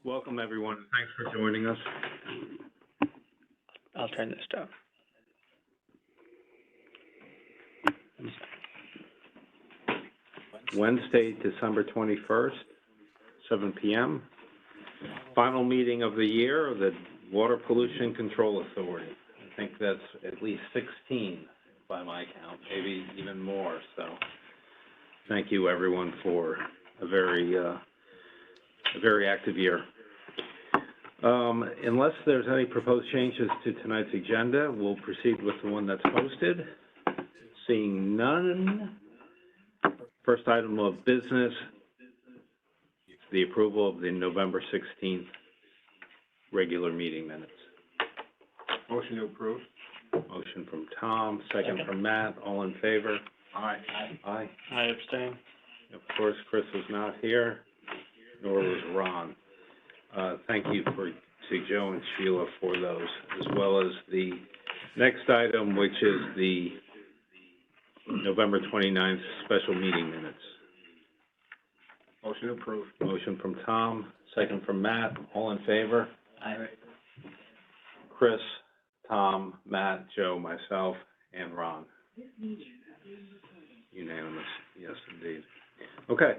Welcome, everyone. Thanks for joining us. I'll turn this down. Wednesday, December 21st, 7 p.m. Final meeting of the year of the Water Pollution Control Authority. I think that's at least 16 by my count, maybe even more. So thank you, everyone, for a very active year. Unless there's any proposed changes to tonight's agenda, we'll proceed with the one that's posted. Seeing none, first item of business, the approval of the November 16th regular meeting minutes. Motion to approve. Motion from Tom, second from Matt, all in favor? Aye. Aye. I abstain. Of course, Chris was not here, nor was Ron. Thank you to Joe and Sheila for those, as well as the next item, which is the November 29th special meeting minutes. Motion to approve. Motion from Tom, second from Matt, all in favor? Aye. Chris, Tom, Matt, Joe, myself, and Ron. Unanimous, yes indeed. Okay,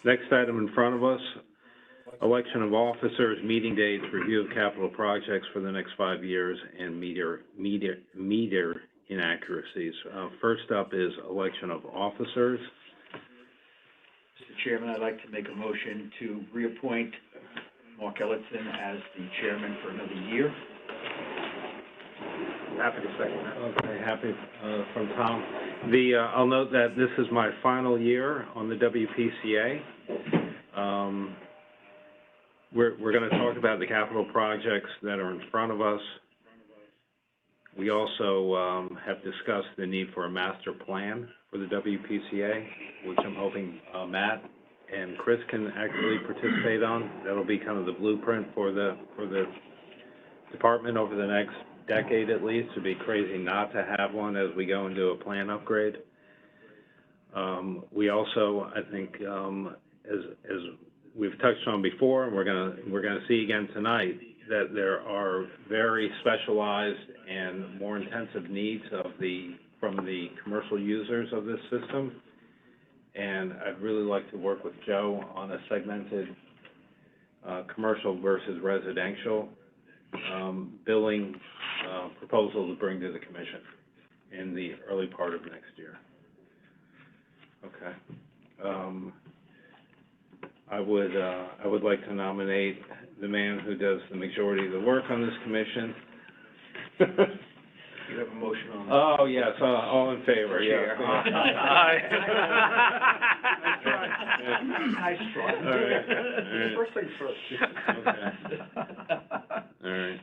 next item in front of us, election of officers, meeting dates, review of capital projects for the next 5 years, and meter inaccuracies. First up is election of officers. Mr. Chairman, I'd like to make a motion to reappoint Mark Ellison as the chairman for another year. Happy to second that. Okay, happy, from Tom. I'll note that this is my final year on the WPCA. We're gonna talk about the capital projects that are in front of us. We also, have discussed the need for a master plan for the WPCA, which I'm hoping, Matt and Chris can actively participate on. That'll be kind of the blueprint for the department over the next decade at least. It'd be crazy not to have one as we go into a plan upgrade. We also, I think, as we've touched on before, and we're gonna see again tonight, that there are very specialized and more intensive needs from the commercial users of this system. And I'd really like to work with Joe on a segmented, commercial versus residential, billing, proposal to bring to the commission in the early part of next year. Okay. I would like to nominate the man who does the majority of the work on this commission. You have a motion on that? Oh, yes, all in favor, yeah. Nice try. All right. First things first. Okay. All right.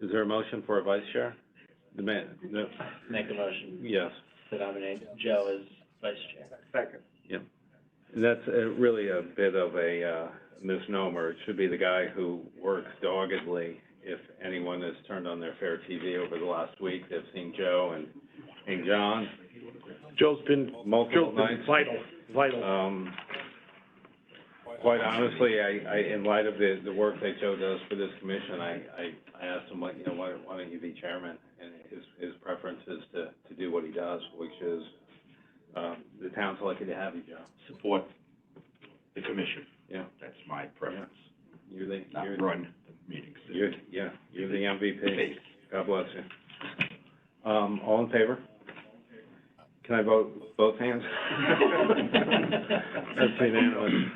Is there a motion for a vice chair? No. Make a motion Yes. to nominate Joe as vice chair. Second. Yep. And that's really a bit of a misnomer. It should be the guy who works doggedly. If anyone has turned on their Fair TV over the last week, they've seen Joe and John. Joe's been Multiple nights. Vital. Quite honestly, I in light of the work that Joe does for this commission, I asked him, like, why don't you be chairman? And his preference is to do what he does, which is, the town's lucky to have you, Joe. Support the commission. Yeah. That's my preference. You're the Run the meetings. You're the MVP. Thanks. God bless you. All in favor? Can I vote both hands? That's unanimous.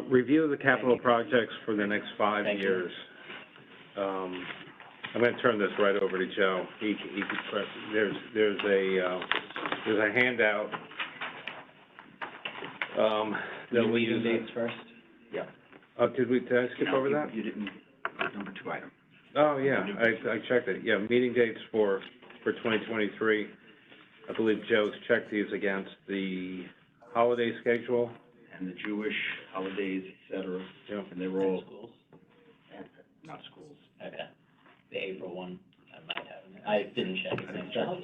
Review of the capital projects for the next 5 years. I'm going to turn this right over to Joe. He could press. There's a handout. That we use. Dates first? Yeah. Did I skip over that? You didn't, number 2 item. Oh, yeah, I checked it. Yeah, meeting dates for 2023. I believe Joe's checked these against the holiday schedule. And the Jewish holidays, et cetera. Yep. And they were all, Schools? not schools. Okay. The April one, I might have it. I didn't check it myself.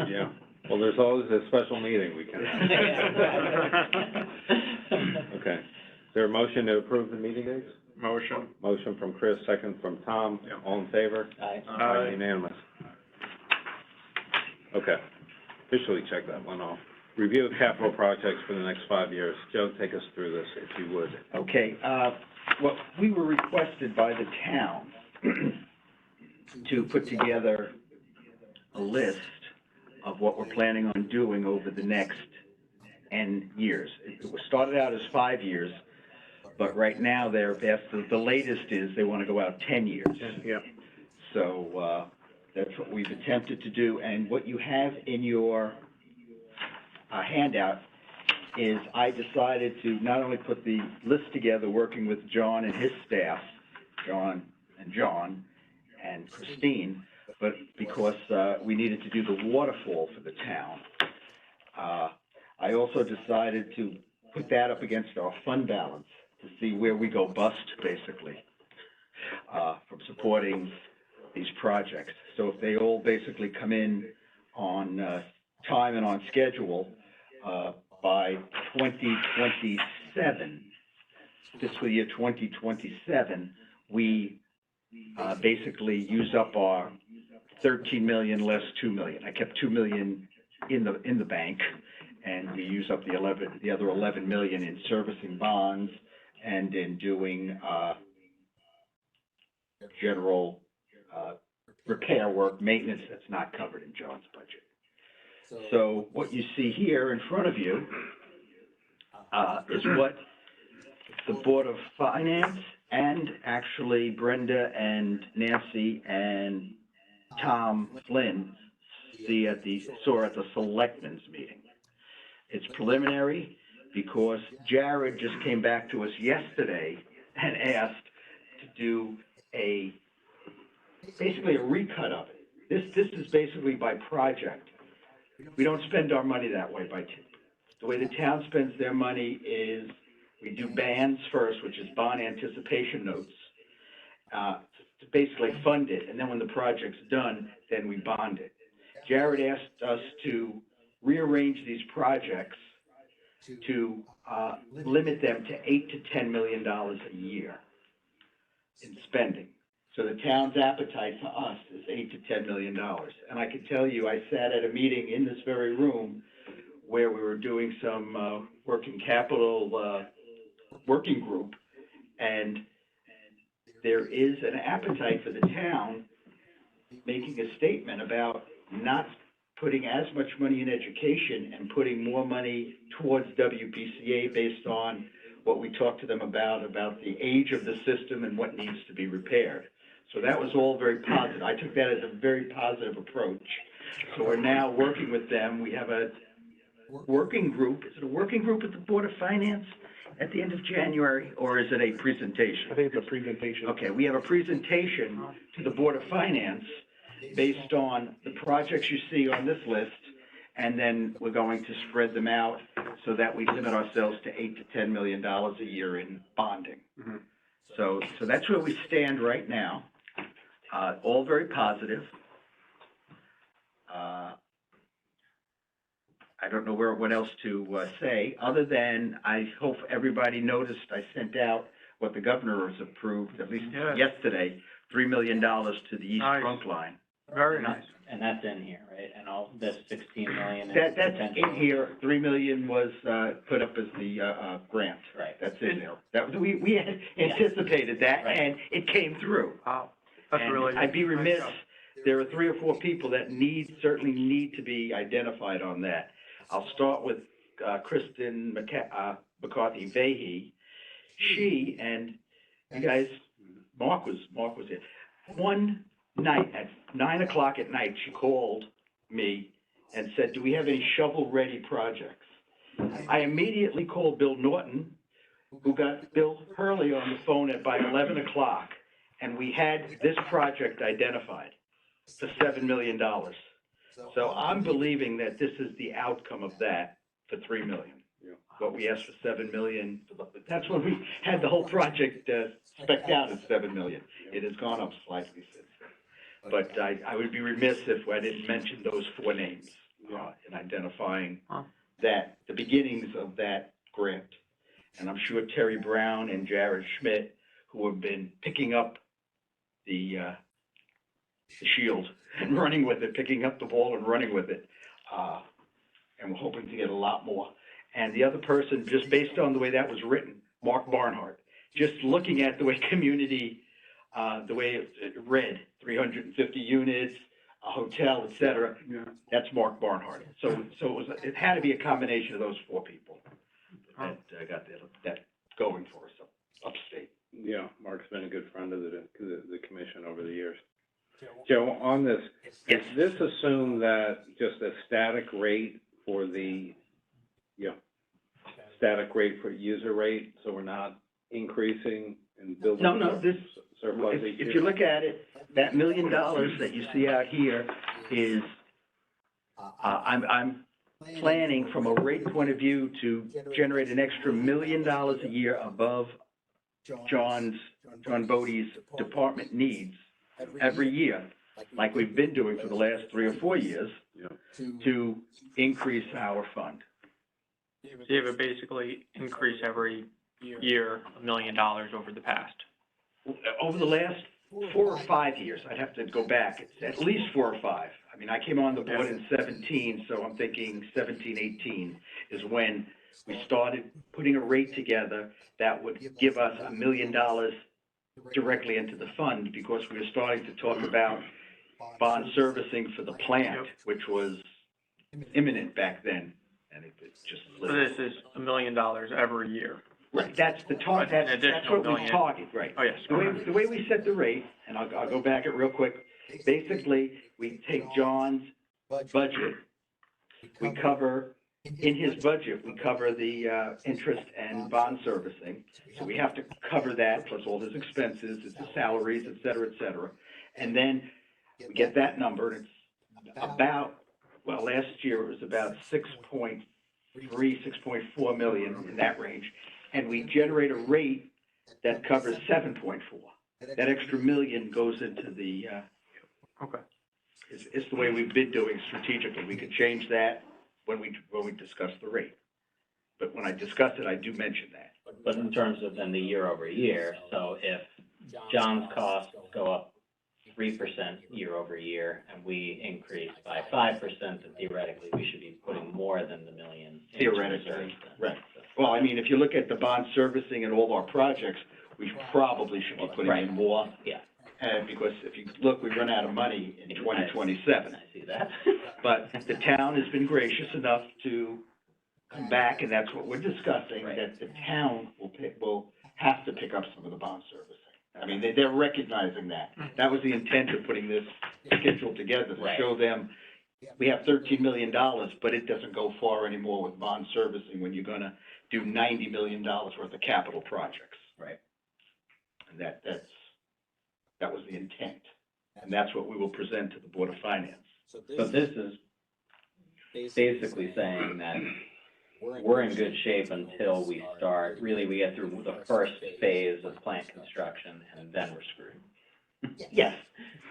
Yeah. Well, there's always a special meeting we can have. Okay. there a motion to approve the meeting dates? Motion. Motion from Chris, second from Tom. Yeah. All in favor? Aye. Unanimous. Okay, officially check that one off. Review of capital projects for the next 5 years. Joe, take us through this, if you would. Okay, well, we were requested by the town to put together a list of what we're planning on doing over the next N years. It was started out as 5 years, but right now they're asked, the latest is they want to go out 10 years. Yeah. So, that's what we've attempted to do, and what you have in your handout is I decided to not only put the list together, working with John and his staff, John and Christine, but because we needed to do the waterfall for the town. I also decided to put that up against our fund balance to see where we go bust, basically, from supporting these projects. So if they all basically come in on time and on schedule, by 2027, fiscal year 2027, we basically use up our 13 million less 2 million. I kept 2 million in the bank, and we use up the other 11 million in servicing bonds and in doing general repair work, maintenance that's not covered in John's budget. So what you see here in front of you is what the Board of Finance and actually Brenda and Nancy and Tom Flynn saw at the Selectmen's meeting. It's preliminary because Jared just came back to us yesterday and asked to do basically a recut of it. This is basically by project. We don't spend our money that way the way the town spends their money is we do bands first, which is bond anticipation notes, to basically fund it, and then when the project's done, then we bond it. Jared asked us to rearrange these projects to limit them to $8 to $10 million a year in spending. So the town's appetite for us is $8 to $10 million. And I can tell you, I sat at a meeting in this very room where we were doing some working capital working group, and there is an appetite for the town making a statement about not putting as much money in education and putting more money towards WPCA based on what we talked to them about the age of the system and what needs to be repaired. So that was all very positive. I took that as a very positive approach. So we're now working with them. We have a working group. Is it a working group at the Board of Finance at the end of January, or is it a presentation? I think it's a presentation. Okay, we have a presentation to the Board of Finance based on the projects you see on this list, and then we're going to spread them out so that we limit ourselves to $8 to $10 million a year in bonding. Mhm. So that's where we stand right now. All very positive. I don't know what else to say, other than I hope everybody noticed I sent out what the governor has approved, at least Yes. yesterday, $3 million to the East Nice. Trunk Line. Very nice. And that's in here, right? And all, that's 16 million in That's potential. in here. 3 million was put up as the grant. Right. That's in there. That we had anticipated that, Right. and it came through. Wow, that's And really. I'd be nice remiss, job. there are 3 or 4 people that certainly need to be identified on that. I'll start with Kristen McCarthy Vahey. She and you guys, Mark was here. One night at 9 o'clock at night, she called me and said, "Do we have any shovel-ready projects?" I immediately called Bill Norton, who got Bill Hurley on the phone by 11 o'clock, and we had this project identified for $7 million. So I'm believing that this is the outcome of that for $3 million. What we asked for $7 million, that's when we had the whole project spec'd out at $7 million. It has gone up slightly since then. But I would be remiss if I didn't mention those 4 names in identifying Huh. the beginnings of that grant. and I'm sure Terry Brown and Jared Schmidt, who have been picking up the shield and running with it, picking up the ball and running with it. And we're hoping to get a lot more. And the other person, just based on the way that was written, Mark Barnhart, just looking at the way community, the way it read, 350 units, a hotel, et cetera, Yeah. that's Mark Barnhart. So it had to be a combination of those four people that got that going for us upstate. Yeah, Mark's been a good friend of the commission over the years. Joe, on this, Yes. does this assume that just a static rate for static rate for user rate, so we're not increasing and building? No, this, surplus each if year? you look at it, that $1 million that you see out here is, I'm planning from a rate point of view to generate an extra $1 million a year above John Bodie's department needs every year, like we've been doing for the last 3 or 4 years, Yeah. to increase our fund. So you would basically increase every year $1 million over the past. Over the last 4 or 5 years, I'd have to go back, it's at least 4 or 5. I mean, I came on the board in 17, so I'm thinking 17, 18 is when we started putting a rate together that would give us $1 million directly into the fund, because we were starting to talk about bond servicing for the plant, which was imminent back then, and it just. So this is $1 million every year. Right, that's the target, An that's additional what we million. target, right. Oh, yes. The way we set the rate, and I'll go back it real quick, basically, we take John's budget, we cover, in his budget, we cover the, interest and bond servicing. So we have to cover that, plus all his expenses, his salaries, et cetera, and then we get that number, and it's about, well, last year it was about 6.3, 6.4 million, in that range. And we generate a rate that covers 7.4. That extra million goes into the, Okay. it's the way we've been doing strategically. We could change that when we discuss the rate. But when I discuss it, I do mention that. But in terms of then the year over year, so if John's costs go up 3% year over year, and we increase by 5%, then theoretically, we should be putting more than the million. into Theoretically, reserves then. right. Well, I mean, if you look at the bond servicing and all our projects, we probably should be putting in more. Yeah. And because if you look, we run out of money in 2027. I see that. But the town has been gracious enough to come back, and that's what we're discussing, Right. that the town will have to pick up some of the bond servicing. I mean, they're recognizing that. That was the intent of putting this schedule together, to Right. show them, we have $13 million, but it doesn't go far anymore with bond servicing when you're gonna do $90 million worth of capital projects. Right. And that was the intent. And that's what we will present to the Board of Finance. So this is basically saying that we're in good shape until we start, really, we get through the first phase of plant construction, and then we're screwed. Yes,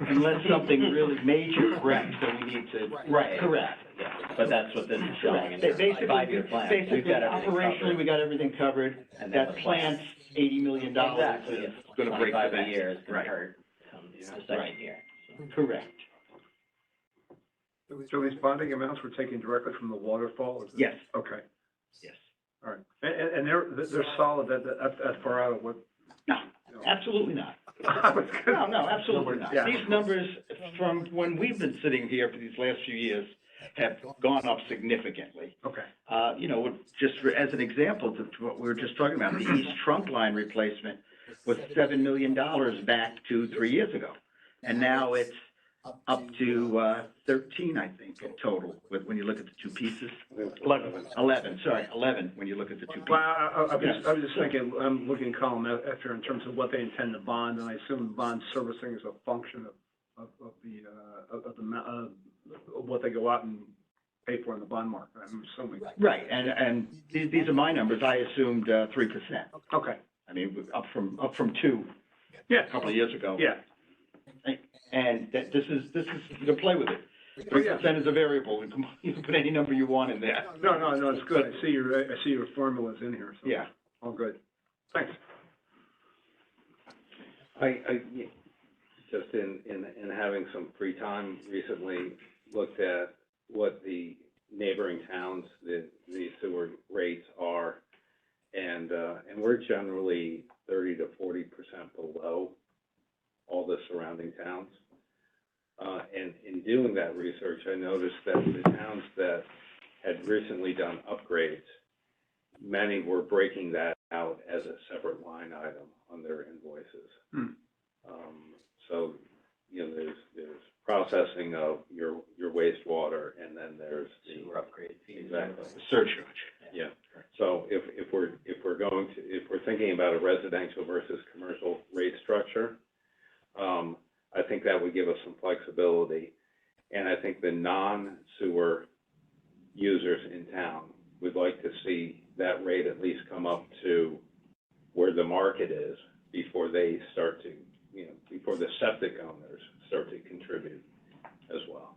unless something really major breaks, then we need to. Right. Correct. Yeah, but that's what this is showing in terms of Basically, a 5-year plan. We've basically, got everything operationally, covered. we got everything covered. And then That the plant's $80 million Exactly, is it's gonna break the 25 a bank. year is gonna Right. hurt come the Right. second year. So. Correct. So these bonding amounts we're taking directly from the waterfall? Is it- Yes, Okay, yes. all right. And they're solid that far out of what? No, absolutely not. I was gonna- No, absolutely not. Yeah. These numbers from when we've been sitting here for these last few years have gone up significantly. Okay, You know, just as an example to what we were just talking about, the east trunk line replacement was $7 million back 2-3 years ago. And now it's up to 13, I think, in total, when you look at the two pieces. 11, when you look at the two well, pieces. I was just thinking, I'm looking column after in terms of what they intend to bond, and I assume bond servicing is a function of what they go out and pay for in the bond market, I'm assuming. Right, and these are my numbers, I assumed 3%. Okay, I mean, up from 2 yeah, a couple of years ago. yeah, And that this is, you can play with it. 3% is a variable, you can put any number you want in there. no, it's good, I see your formulas in here, so. Yeah, All good. Thanks. Just in having some free time recently, looked at what the neighboring towns, the sewer rates are, and we're generally 30 to 40% below all the surrounding towns. And in doing that research, I noticed that the towns that had recently done upgrades, many were breaking that out as a separate line item on their invoices. So, you know, there's processing of your wastewater, and then there's the Sewer upgrade fees. exactly. Surcharge. Yeah. So if we're thinking about a residential versus commercial rate structure, I think that would give us some flexibility, and I think the non-sewer users in town would like to see that rate at least come up to where the market is before they start to, you know, before the septic owners start to contribute as well.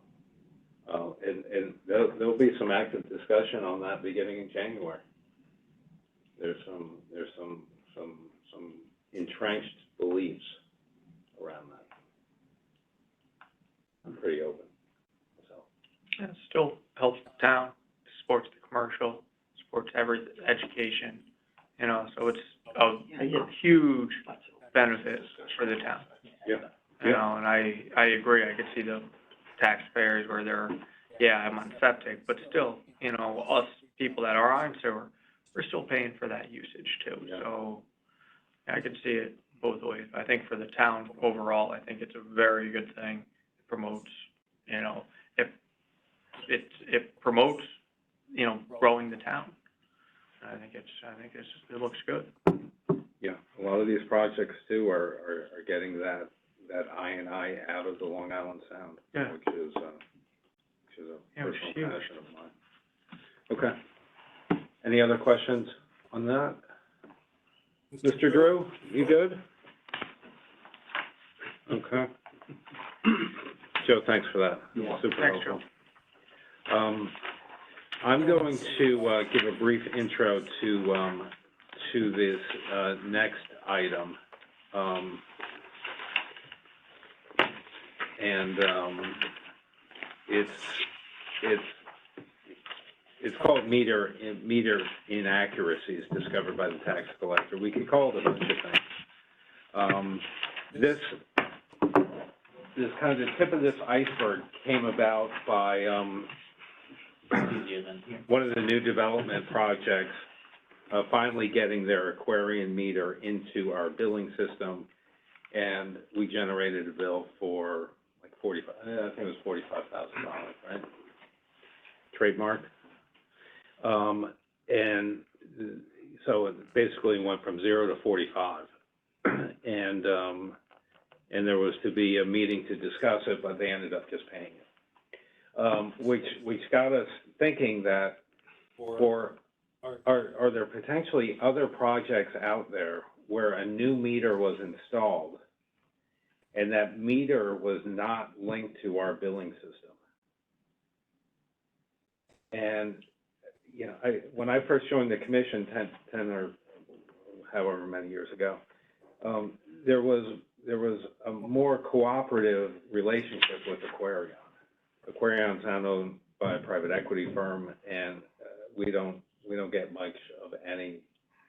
And there'll be some active discussion on that beginning in January. There's some entrenched beliefs around that. I'm pretty open, so. Yeah, it still helps the town, supports the commercial, supports education, you know, so it's a huge benefit for the town. Yeah. You know, and I agree, I could see the taxpayers where they're, yeah, I'm on septic, but still, you know, us people that are on sewer, we're still paying for that usage too. Yeah. So I could see it both ways. I think for the town overall, I think it's a very good thing. It promotes, you know, it promotes, you know, growing the town. I think it looks good. Yeah, a lot of these projects too are getting that I&I out of the Long Island Sound, Yeah. which is a Yeah, which is personal huge. passion of mine. Okay. Any other questions on that? Mr. Drew, you good? Okay. Joe, thanks for that. Yeah. Super Thanks, helpful. I'm going to give a brief intro to this next item. It's called meter inaccuracies discovered by the tax collector. We could call it a bunch of things. This kind of the tip of this iceberg came about by Easier than here. one of the new development projects finally getting their Aquarian meter into our billing system, and we generated a bill for like I think it was $45,000, right? Trademark. And so it basically went from 0 to 45. And there was to be a meeting to discuss it, but they ended up just paying it. Which got us thinking that are there potentially other projects out there where a new meter was installed and that meter was not linked to our billing system? And, you know, when I first joined the commission 10 or however many years ago, there was a more cooperative relationship with Aquarion. Aquarion's now owned by a private equity firm, and we don't get much of any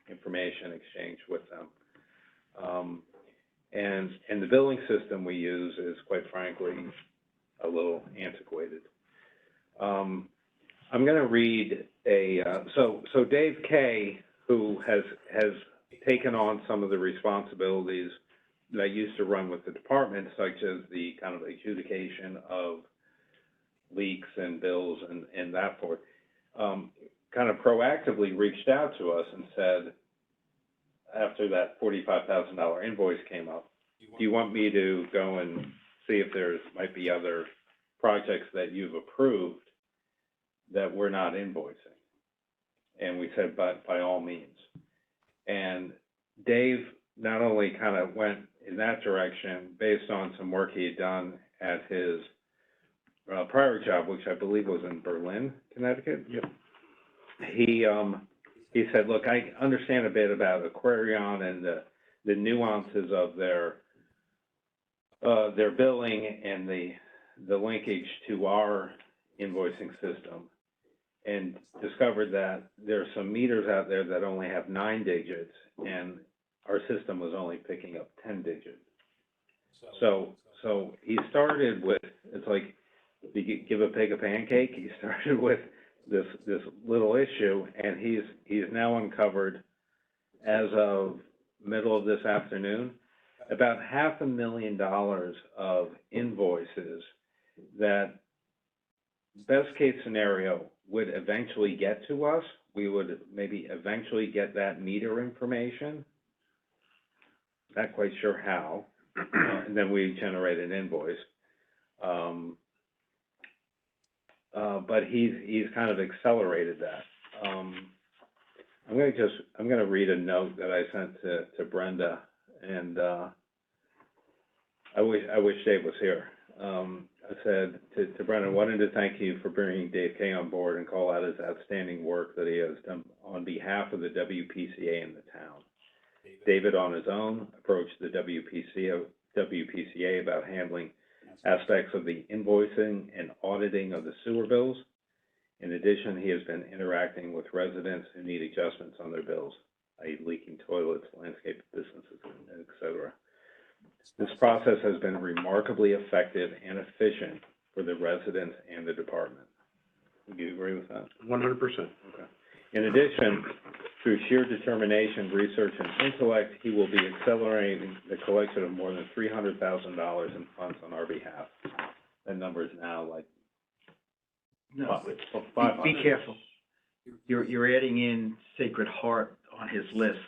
information exchange with them. And the billing system we use is, quite frankly, a little antiquated. I'm going to read so Dave Kay, who has taken on some of the responsibilities that I used to run with the department, such as the kind of adjudication of leaks and bills and that forth, kind of proactively reached out to us and said, after that $45,000 invoice came up, do you want me to go and see if might be other projects that you've approved that we're not invoicing? And we said, by all means. And Dave not only kind of went in that direction based on some work he had done at his prior job, which I believe was in Berlin, Connecticut. Yep. He he said, look, I understand a bit about Aquarion and the nuances of their billing and the linkage to our invoicing system, and discovered that there are some meters out there that only have 9 digits, and our system was only picking up 10 digits. So he started with, it's like, you give a pig a pancake. He started with this little issue, and he's now uncovered, as of middle of this afternoon, about $500,000 of invoices that, best case scenario, would eventually get to us. We would maybe eventually get that meter information. Not quite sure how. And then we generate an invoice. But he's kind of accelerated that. I'm gonna read a note that I sent to Brenda, and I wish Dave was here. I said to Brenda, wanted to thank you for bringing Dave Kay on board and call out his outstanding work that he has done on behalf of the WPCA and the town. David, on his own, approached the WPCA about handling aspects of the invoicing and auditing of the sewer bills. In addition, he has been interacting with residents who need adjustments on their bills, i.e. leaking toilets, landscape businesses, et cetera. This process has been remarkably effective and efficient for the residents and the department. Do you agree with that? 100%. Okay. In addition, through sheer determination, research, and intellect, he will be accelerating the collection of more than $300,000 in funds on our behalf. That number is now like No, $500,000. be careful. You're adding in Sacred Heart on his list,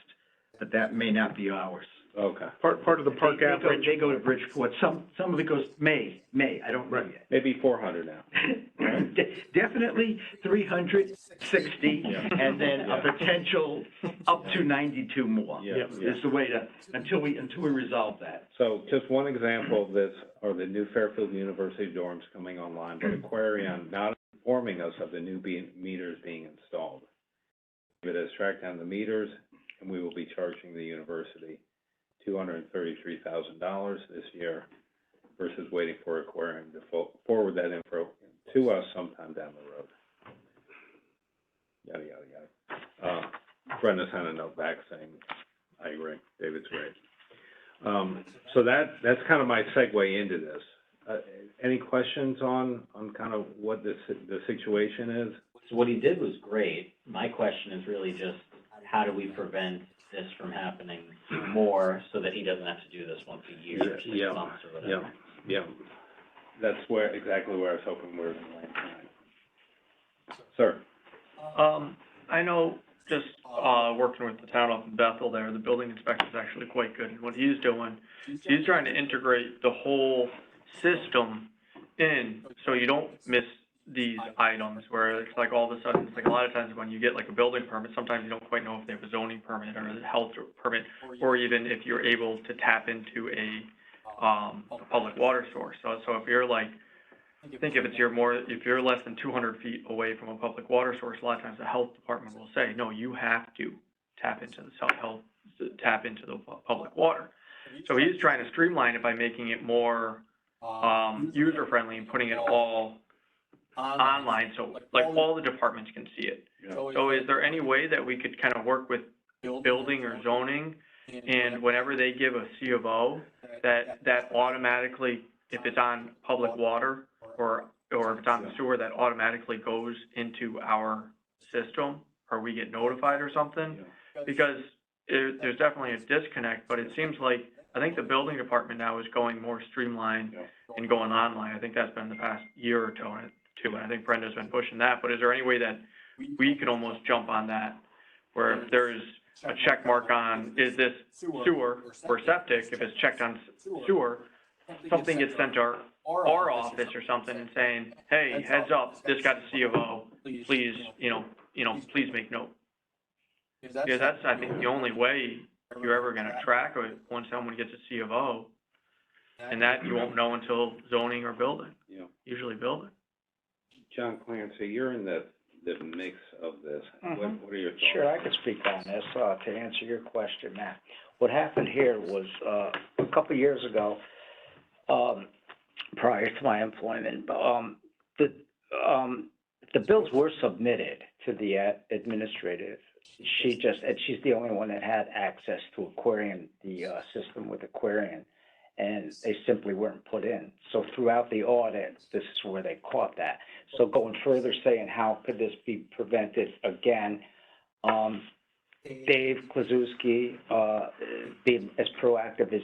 but that may not be ours. Okay. Part of the park average. They go to Bridgeport. Some of it goes, May, I don't know yet. Maybe 400 now. Definitely 360, and then a potential up to 92 more. Yeah. Is the way to, until we resolve that. So just one example of this are the new Fairfield University dorms coming online, but Aquarion not informing us of the new meters being installed. It has tracked down the meters, and we will be charging the university $233,000 this year versus waiting for Aquarion to forward that info to us sometime down the road. Yada, yada, yada. Brenda sent a note back saying, I agree, David's great. So that's kind of my segue into this. Any questions on kind of what the situation is? So what he did was great. My question is really just, how do we prevent this from happening more so that he doesn't have to do this once a year or 6 months or whatever? Yeah. That's exactly where I was hoping we were going to land tonight. Sir? I know, just, working with the town up in Bethel there, the building inspector's actually quite good. And what he's doing, he's trying to integrate the whole system in, so you don't miss these items where it's like all of a sudden, it's like a lot of times when you get like a building permit, sometimes you don't quite know if they have a zoning permit or a health permit, or even if you're able to tap into a public water source. So if you're like, think if you're less than 200 feet away from a public water source, a lot of times the health department will say, no, you have to tap into the public water. So he's trying to streamline it by making it more user-friendly and putting it all online, so like all the departments can see it. So is there any way that we could kind of work with building or zoning, and whenever they give a C of O, that automatically, if it's on public water or if it's on the sewer, that automatically goes into our system, or we get notified or something? Because there's definitely a disconnect, but it seems like, I think the building department now is going more streamlined and going online. I think that's been the past year or two, and I think Brenda's been pushing that. But is there any way that we could almost jump on that, where if there's a check mark on, is this sewer or septic, if it's checked on sewer, something gets sent to our office or something and saying, hey, heads up, this got a C of O, please, please make note. Because that's, I think, the only way you're ever gonna track it when someone gets a C of O, and that you won't know until zoning or building, usually building. John Clancy, you're in the the mix of this. What are your thoughts? Sure, I could speak on this, to answer your question, Matt. What happened here was, a couple of years ago, prior to my employment, the bills were submitted to the administrative. And she's the only one that had access to Aquarian, the, system with Aquarian, and they simply weren't put in. So throughout the audit, this is where they caught that. So going further, saying how could this be prevented again, Dave Klazuski, being as proactive as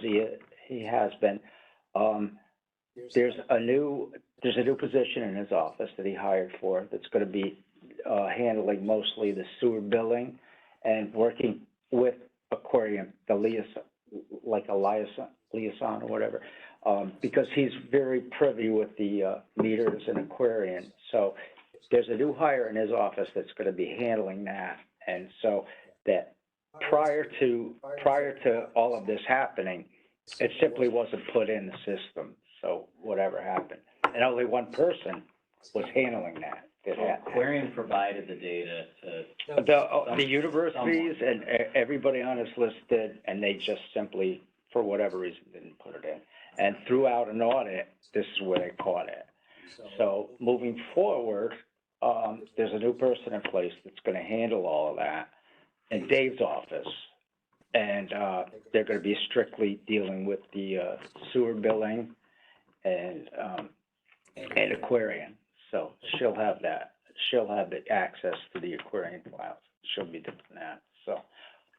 he has been, there's a new position in his office that he hired for that's gonna be, handling mostly the sewer billing and working with Aquarium, the liaison, like a liaison or whatever, because he's very privy with the, meters and Aquarian. So there's a new hire in his office that's gonna be handling that. And so that prior to all of this happening, it simply wasn't put in the system. So whatever happened, and only one person was handling that. Aquarian provided the data to. The universities and everybody on this list did, and they just simply, for whatever reason, didn't put it in. And throughout an audit, this is where they caught it. So moving forward, there's a new person in place that's gonna handle all of that in Dave's office. And, they're gonna be strictly dealing with the, sewer billing and Aquarian. So she'll have that. She'll have the access to the Aquarian files. She'll be doing that. So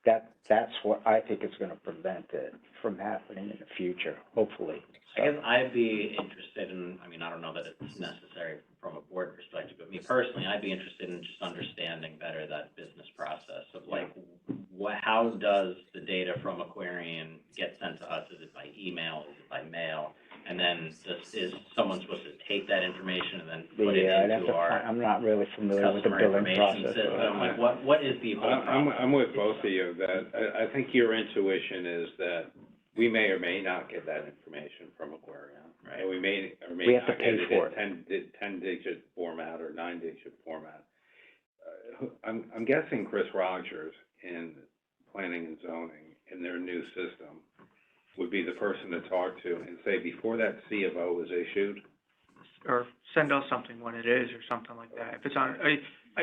that's what I think is gonna prevent it from happening in the future, hopefully. I guess I'd be interested in, I mean, I don't know that it's necessary from a board perspective, but me personally, I'd be interested in just understanding better that business process of like, how does the data from Aquarian get sent to us? Is it by email? Is it by mail? And then is someone supposed to take that information and then put it into our I'm not really familiar with the customer billing information process. system? Like, what is the whole process? I'm with both of you, that I think your intuition is that we may or may not get that information from Aquarium. Right. And we may or may We have not to pay get it for in 10-digit format or 9-digit format. I'm guessing Chris Rogers in planning and zoning in their new system would be the person to talk to and say, before that C of O is issued, Or send us something when it is, or something like that. If it's on,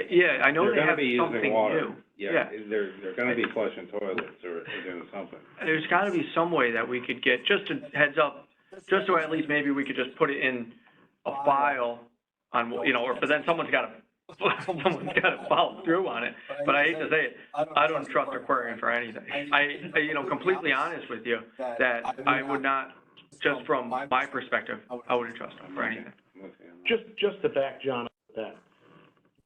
yeah, I know they're they gonna have be something using water. new. Yeah, they're gonna be flushing toilets or doing something. There's gotta be some way that we could get, just a heads up, just so at least maybe we could just put it in a file on, but then someone's gotta follow through on it. But I hate to say it, I don't trust Aquarian for anything. Completely honest with you, that I would not, just from my perspective, I wouldn't trust them for anything. Just to back John up with that,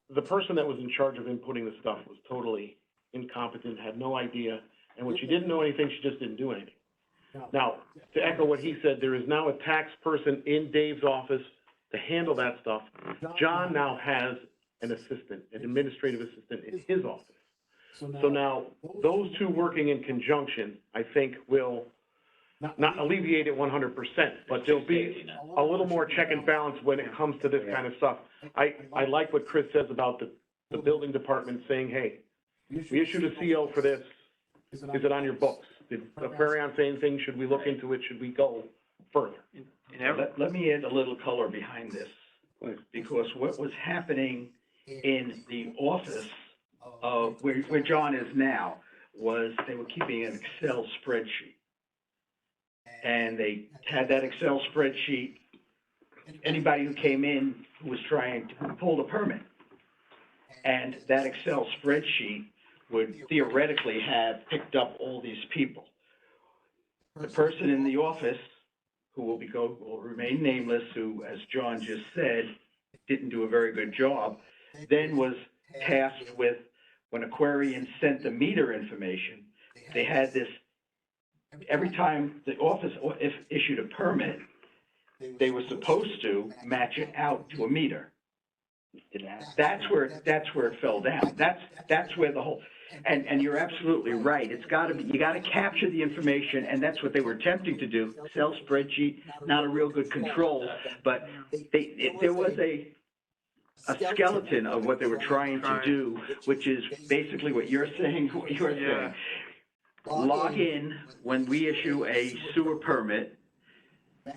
the person that was in charge of inputting the stuff was totally incompetent, had no idea, and when she didn't know anything, she just didn't do anything. Now, to echo what he said, there is now a tax person in Dave's office to handle that stuff. John now has an assistant, an administrative assistant in his office. So now, those two working in conjunction, I think, will not alleviate it 100%, but there'll be a little more check and balance when it comes to this kind of stuff. I like what Chris says about the building department saying, hey, we issued a CO for this, is it on your books? Did Aquarion say anything, should we look into it, should we go further? Let me add a little color behind this, because what was happening in the office of where John is now was they were keeping an Excel spreadsheet. And they had that Excel spreadsheet, anybody who came in who was trying to pull the permit. And that Excel spreadsheet would theoretically have picked up all these people. The person in the office, who will remain nameless, who, as John just said, didn't do a very good job, then was tasked with, when Aquarian sent the meter information, they had this, every time the office issued a permit, they were supposed to match it out to a meter. That's where it fell down. That's where the whole, and you're absolutely right. It's gotta be, you gotta capture the information, and that's what they were attempting to do. Excel spreadsheet, not a real good control, but there was a skeleton of what they were trying to do, which is basically what you're saying, Yeah. Log in when we issue a sewer permit,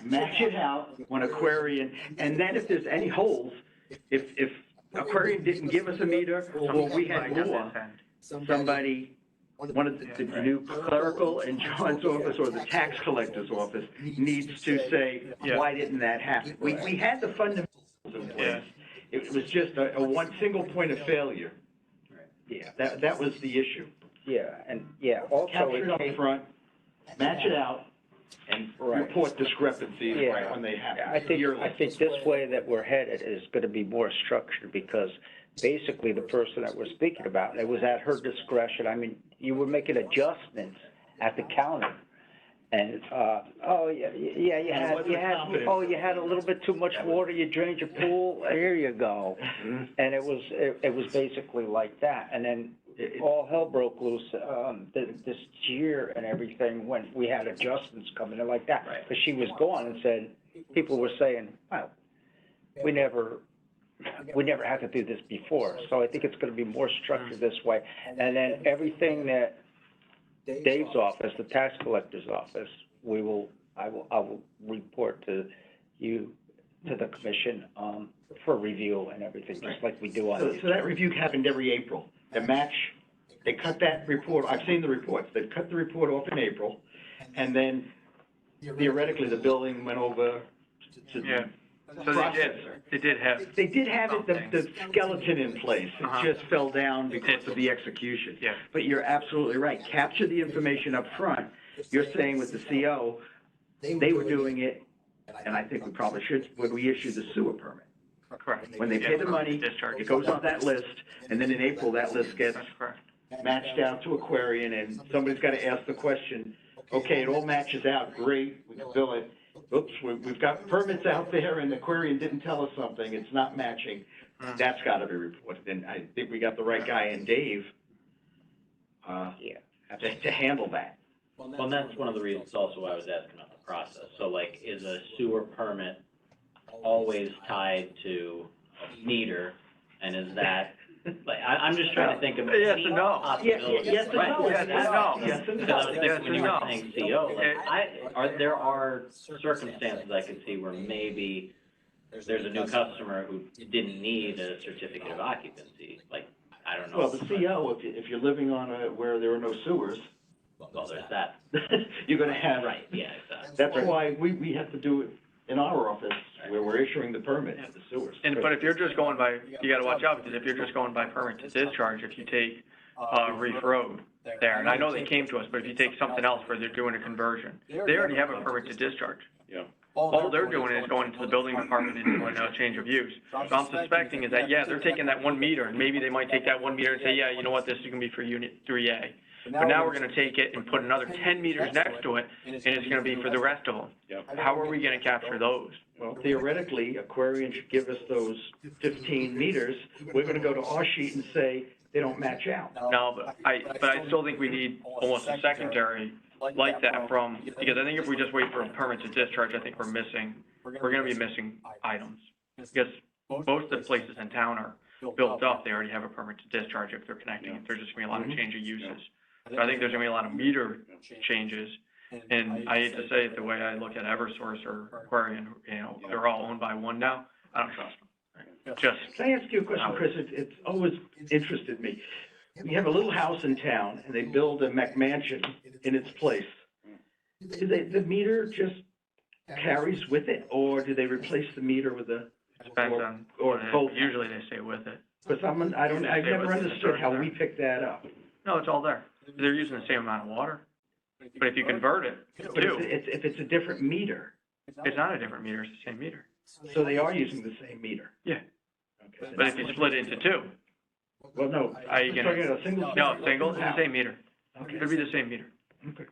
match it out when Aquarian, and then if there's any holes, if Aquarian didn't give us a meter, or we had more, somebody, one of the new clerical in John's office or the tax collector's office needs to say, Yeah. why didn't that happen? We had the fundamentals in place. Yeah. It was just a one single point of failure. Yeah, That was the issue. yeah, and, yeah, also Capture it it up came, front, match it out, and Right. report discrepancies Yeah. right when they happen. I think this way that we're headed is gonna be more structured, because basically the person that we're speaking about, it was at her discretion. I mean, you were making adjustments at the counter. And, you had a little bit too much water, you drained your pool, here you go. And it was basically like that. And then all hell broke loose, this year and everything, when we had adjustments coming in like that. Right. Because she was gone and said, people were saying, well, we never had to do this before. So I think it's gonna be more structured this way. And then everything that Dave's office, the tax collector's office, I will report to you, to the commission, for review and everything, just like we do on So these. that review happened every April. They cut that report, I've seen the reports, they cut the report off in April, and then theoretically, the building went over to Yeah. the So processor. they did have, They did have it, the skeleton in place, it Uh-huh. just fell down because of the execution. yeah, But you're absolutely right, capture the information up front. You're saying with the CO, they were doing it, and I think we probably should, when we issue the sewer permit. correct. When they pay the Yeah, money, discharge. it goes on that list, and then in April, that list gets That's correct. matched out to Aquarian, and somebody's gotta ask the question, okay, it all matches out, great, we can bill it. Oops, we've got permits out there, and Aquarian didn't tell us something, it's not matching. That's gotta be reported, and I think we got the right guy in Dave, Yeah, to handle that. Well, and that's one of the reasons also why I was asking about the process. So like, is a sewer permit always tied to a meter? And is that, like, I'm just trying to think of Yes any and no. possibilities. Yes and Right, no. Yes and no. Yes and Because no. I was Yes thinking when you and were no. saying CO, like, there are circumstances I could see where maybe there's a new customer who didn't need a certificate of occupancy, like, I don't know. Well, the CO, if you're living on where there are no sewers, Well, there's that. you're gonna have. Right, yeah, exactly. That's why we have to do it in our office, where we're issuing the permit for the sewers. But if you're just going by, you gotta watch out, because if you're just going by permit to discharge, if you take, Reef Road there, and I know they came to us, but if you take something else where they're doing a conversion, they already have a permit to discharge. Yeah. All they're doing is going to the building department and doing a change of use. So I'm suspecting is that, yeah, they're taking that 1 meter, and maybe they might take that 1 meter and say, yeah, you know what, this is gonna be for unit 3A. But now we're gonna take it and put another 10 meters next to it, and it's gonna be for the rest of them. Yep. How are we gonna capture those? Well, theoretically, Aquarian should give us those 15 meters. We're gonna go to our sheet and say, they don't match out. No, but I still think we need almost a secondary like that from, because I think if we just wait for a permit to discharge, I think we're gonna be missing items. Because most of the places in town are built up, they already have a permit to discharge if they're connecting, if there's just gonna be a lot of change of uses. So I think there's gonna be a lot of meter changes, and I hate to say it, the way I look at Eversource or Aquarian, you know, they're all owned by one now, I don't trust them. Just, Can I ask you a question, Chris? It's always interested me. We have a little house in town, and they build a McMansion in its place. Do the meter just carries with it, or do they replace the meter with a, depends on, or both? usually they stay with it. Because I've never understood how we picked that up. No, it's all there. They're using the same amount of water. But if you convert it But to, if it's a different meter, it's not a different meter, it's the same meter. so they are using the same meter. Yeah. Okay. But if you split it into two, Well, no, are you I'm gonna, talking about a single. no, single, it's the house. same meter. Okay. It'll be the same meter. Okay.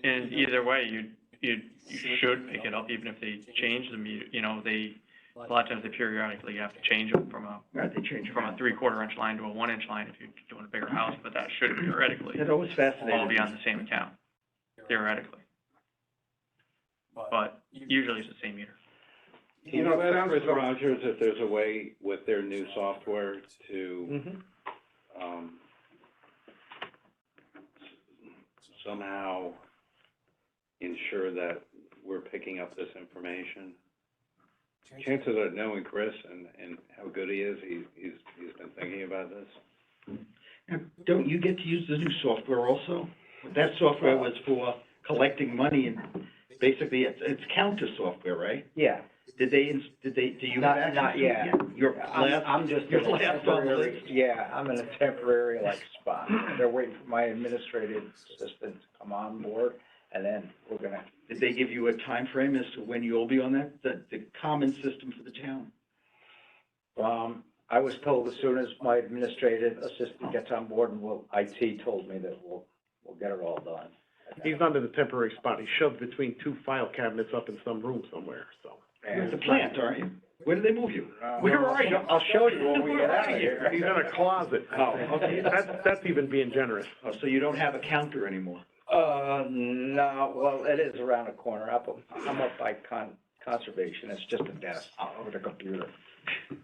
And either way, you should pick it up, even if they change the meter, you know, a lot of times they periodically have to change them from Right, they change a around. 3/4 inch line to a 1 inch line if you're doing a bigger house, but that should theoretically It always all fascinated be me. on the same account, theoretically. But usually it's the same meter. You know, Well, it ask sounds Chris like- Rogers if there's a way with their new software to, Mm-hmm. somehow ensure that we're picking up this information. Chances are, knowing Chris and how good he is, he's been thinking about this. Now, don't you get to use the new software also? That software was for collecting money and basically it's counter software, right? Yeah. Do you have access Not to it yet. You're last, I'm just you're in a last on the temporary, list. yeah, I'm in a temporary like spot. They're waiting for my administrative assistant to come on board, and then we're gonna, Did they give you a time frame as to when you'll be on that, the common system for the town? I was told as soon as my administrative assistant gets on board, and IT told me that we'll get it all done. He's not in a temporary spot. He's shoved between two file cabinets up in some room somewhere, so. You're at the plant, aren't you? Where did they move you? Where are you? I'll show you when we get Where out are of you? here. He's in a closet. Oh, okay. That's even being generous. Oh, so you don't have a counter anymore? No, well, it is around the corner. I'm up by conservation. It's just a desk over the computer.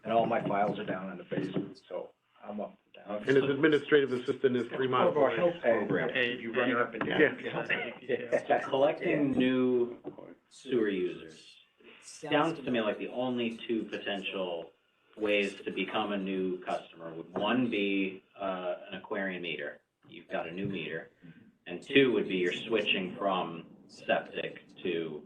And all my files are down in the basement, so I'm up and down. And his administrative assistant is 3 miles Part of our away. health program. Hey, You run up and down. Yeah. Collecting new sewer users sounds to me like the only two potential ways to become a new customer would, one, be, an aquarium meter. You've got a new meter. And two would be you're switching from septic to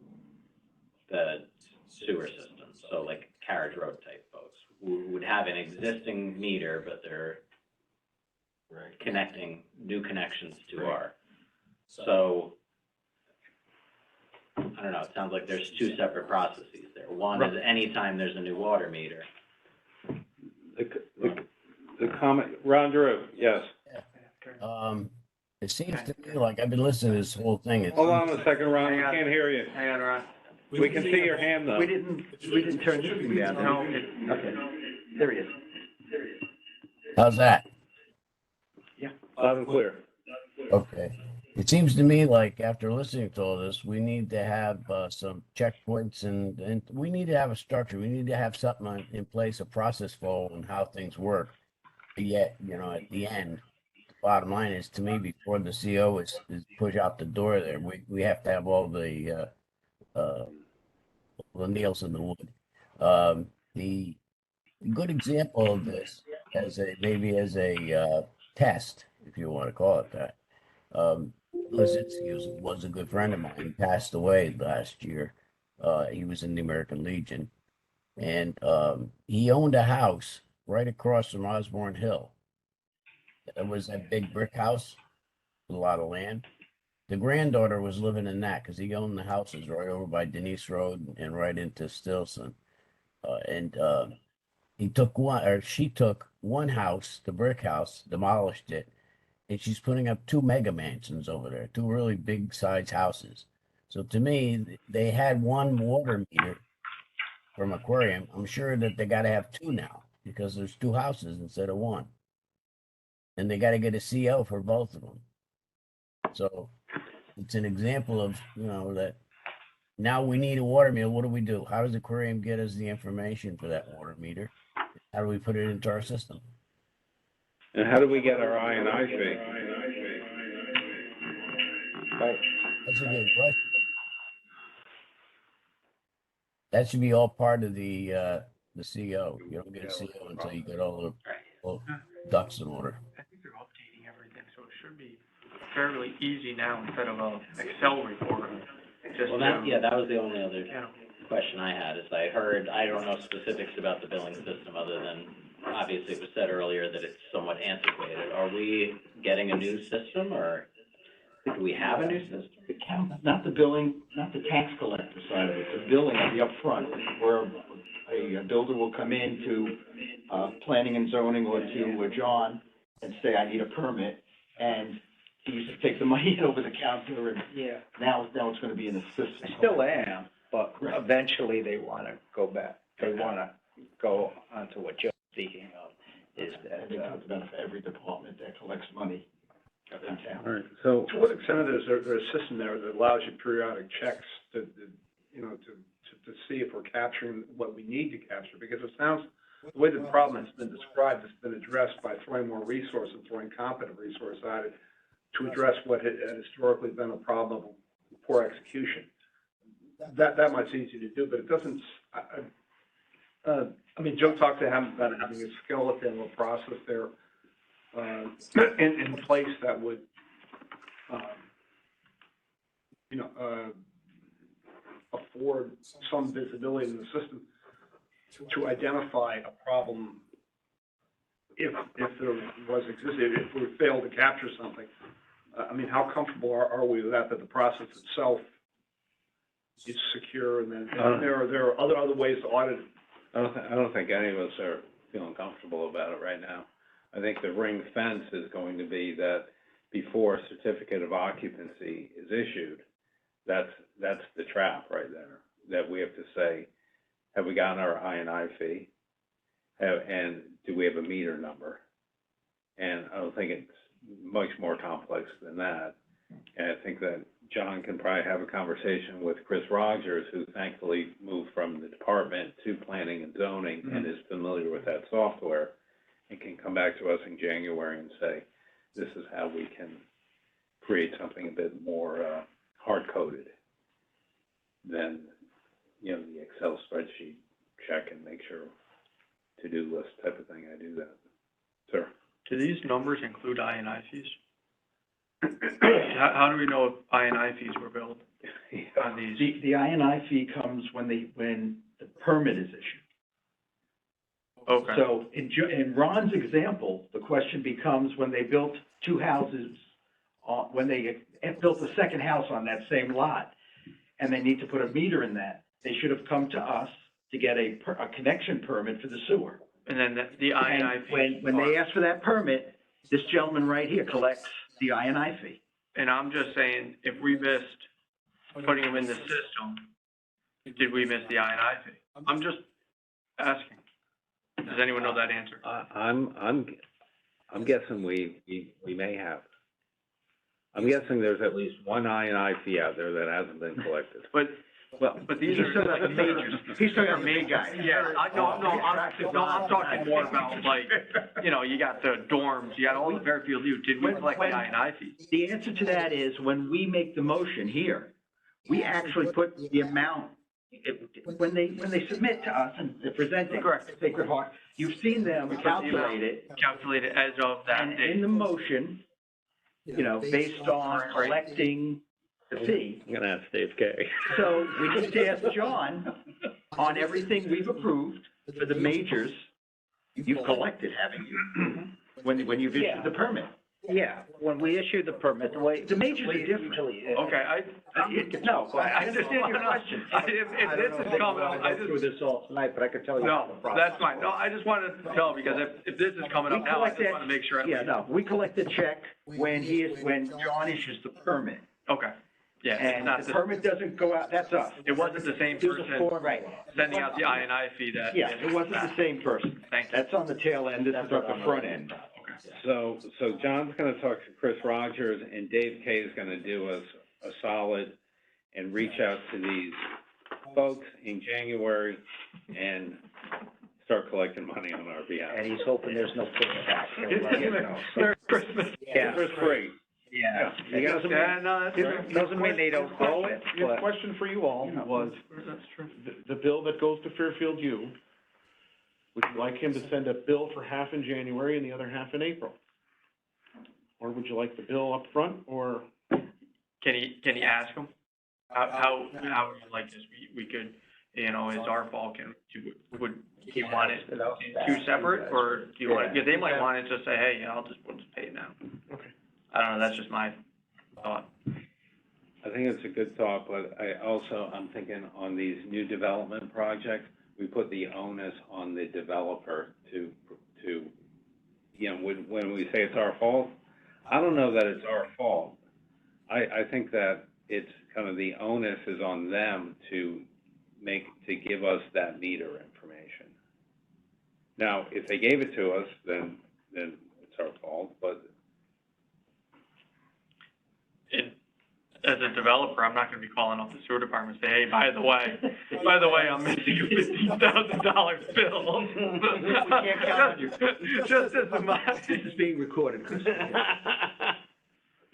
the sewer system. So like carriage road type folks who would have an existing meter, but they're connecting new connections to our. So, I don't know, it sounds like there's two separate processes there. One is anytime there's a new water meter. The comment, Ron Drew, yes. It seems to me like I've been listening to this whole thing. Hold on a second, Ron, we Hang on. can't hear you. Hang on, Ron. We can see your hand though. We didn't turn this thing down. did No, we? Okay, there he is. How's that? Loud and clear. Okay. It seems to me like after listening to all this, we need to have some checkpoints and we need to have a structure. We need to have something in place, a process flow and how things work. Yet, at the end, the bottom line is to me, before the CO is pushed out the door there, we have to have all the nails in the wood. The good example of this as a test, if you want to call it that. Lizinski was a good friend of mine. He passed away last year. He was in the American Legion. And he owned a house right across from Osborne Hill. It was that big brick house with a lot of land. The granddaughter was living in that because he owned the houses right over by Denise Road and right into Stilson. She took one house, the brick house, demolished it, and she's putting up 2 mega mansions over there, 2 really big size houses. So to me, they had 1 water meter from aquarium. I'm sure that they got to have 2 now because there's 2 houses instead of 1. And they got to get a CO for both of them. So it's an example of, that now we need a water meter. What do we do? How does aquarium get us the information for that water meter? How do we put it into our system? And how do we get our I&I fee? Right. That's a good question. That should be all part of the CO. You don't get a CO until you get all the ducks in order. I think they're updating everything, so it should be fairly easy now instead of a Excel report. Just, Well, that was the only other yeah. question I had, is I don't know specifics about the billing system other than, obviously it was said earlier that it's somewhat antiquated. Are we getting a new system, or do we have a new system? The count, not the billing, not the tax collector side of it, the billing, the upfront, where a builder will come in to, planning and zoning or to John and say, I need a permit, and he used to take the money over the counter, and Yeah. now it's gonna be in the system. I still am, but eventually they want to go back. They want to go onto what Joe's speaking of, is I that, think that's the benefit of every department that collects money in All town. right, so, To what extent is there a system there that allows you periodic checks to you know, to see if we're capturing what we need to capture, because it sounds, the way the problem has been described, it's been addressed by throwing more resources, throwing competent resource at it to address what had historically been a problem of poor execution. That much easier to do, but it doesn't, I mean, Joe talked to him about having a skeleton or process there, in place that would, you know, afford some visibility in the system to identify a problem if there was existed, if we failed to capture something. I mean, how comfortable are we with that the process itself is secure, and then there are other ways to audit it? I don't think any of us are feeling comfortable about it right now. I think the ring fence is going to be that before a certificate of occupancy is issued, that's the trap right there, that we have to say, have we gotten our I&I fee? And do we have a meter number? And I don't think it's much more complex than that. And I think that John can probably have a conversation with Chris Rogers, who thankfully moved from the department to planning and zoning and is familiar with that software, and can come back to us in January and say, this is how we can create something a bit more hard-coded than, you know, the Excel spreadsheet check and make sure to-do list type of thing. I do that. Sir? Do these numbers include I&I fees? How do we know if I&I fees were billed on these? The I&I fee comes when the permit is issued. Okay. So in Ron's example, the question becomes when they built two houses, when they built a second house on that same lot, and they need to put a meter in that, they should have come to us to get a connection permit for the sewer. And then the I&I And fees. when they ask for that permit, this gentleman right here collects the I&I fee. And I'm just saying, if we missed putting them in the system, did we miss the I&I fee? I'm just asking. Does anyone know that answer? I'm guessing we may have. I'm guessing there's at least one I&I fee out there that hasn't been collected. But these are. He's talking about the majors. He's talking about the big guys. Yeah, I'm talking more about, like, you know, you got the dorms, you got all the Fairfield U. Did we collect the I&I fees? The answer to that is when we make the motion here, we actually put the amount, when they submit to us and they're presenting. Correct. Sacred Heart, you've seen them calculate it, Calculate it as of that and date. in the motion, you know, based on collecting the fee. I'm gonna ask Dave Kay. So we just asked John, on everything we've approved for the majors, you've collected, haven't you? When you've issued the permit. Yeah, when we issue the permit, the way. The majors are different. Usually, Okay, No, I understand your question. If this is coming, I just. Through this all tonight, but I could tell you. No, that's fine. No, I just wanted to know, because if this is coming up now, I just want to make sure. Yeah, no, we collect the check when John issues the permit. Okay, yeah, it's And not the permit doesn't go out, that's us. it wasn't the same There's a person form. Right. sending out the I&I fee that. Yeah, it wasn't the same person. Thank you. That's on the tail end, this is at the front end. So John's gonna talk to Chris Rogers, and Dave Kay is gonna do us a solid and reach out to these folks in January and start collecting money on our behalf. And he's hoping there's no pushback. So let you know. Merry Christmas. Yeah, It's free. yeah. You It got doesn't Yeah, mean, no, that's right. doesn't mean they don't owe it, His but. question for you all was, That's true. the bill that goes to Fairfield U, would you like him to send a bill for half in January and the other half in April? Or would you like the bill up front, or? Can he ask him? How would you like this? We could, you know, it's our fault, would he want it two separate, or do you want, yeah, they might want it to say, hey, yeah, we'll just pay it now. Okay. I don't know, that's just my thought. I think it's a good thought, but I'm thinking on these new development projects, we put the onus on the developer to, you know, when we say it's our fault, I don't know that it's our fault. I think that it's kind of the onus is on them to give us that meter information. Now, if they gave it to us, then it's our fault, but. as a developer, I'm not gonna be calling up the sewer department and say, hey, by the way, I'm missing a $15,000 bill. can't count on you. Just as a This is being recorded, Chris.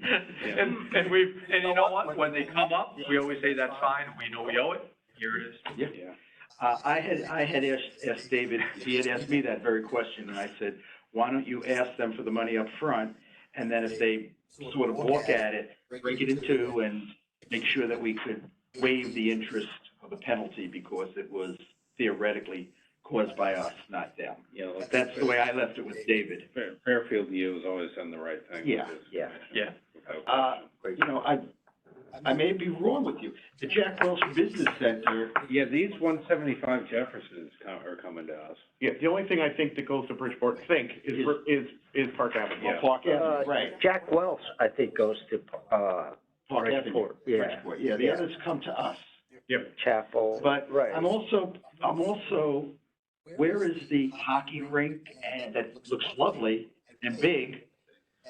And you know what, when they come up, we always say, that's fine, we know we owe it, here it is. Yeah. I had asked David, he had asked me that very question, and I said, why don't you ask them for the money up front, and then if they sort of walk at it, break it in two, and make sure that we could waive the interest or the penalty, because it was theoretically caused by us, not them. You know, That's the way I left it with David. Fairfield U has always done the right thing. Yeah, with this yeah. commission, without question. You know, I may be wrong with you. The Jack Welch Business Center, Yeah, these 175 Jeffersons are coming to us. Yeah, the only thing I think that goes to Bridgeport, is Park Avenue. Yeah. Park Avenue, right. Jack Wells, I think, goes to, Park Avenue, Bridgeport, yeah. Bridgeport, yeah, the others come to us. Chapel. But Right. I'm also, where is the hockey rink? And that looks lovely and big,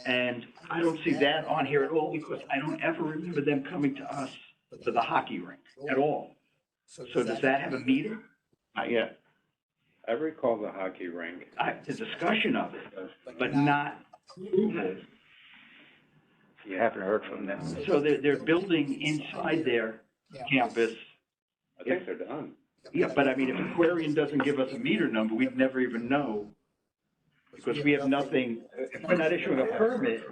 and I don't see that on here at all, because I don't ever remember them coming to us for the hockey rink at all. So does that have a meter? Not yet. I recall the hockey rink. The discussion of it, but not approval. You haven't heard from them. So they're building inside their campus. I think they're done. Yeah, but I mean, if Aquarian doesn't give us a meter number, we'd never even know. Because we have nothing, if we're not issuing a permit,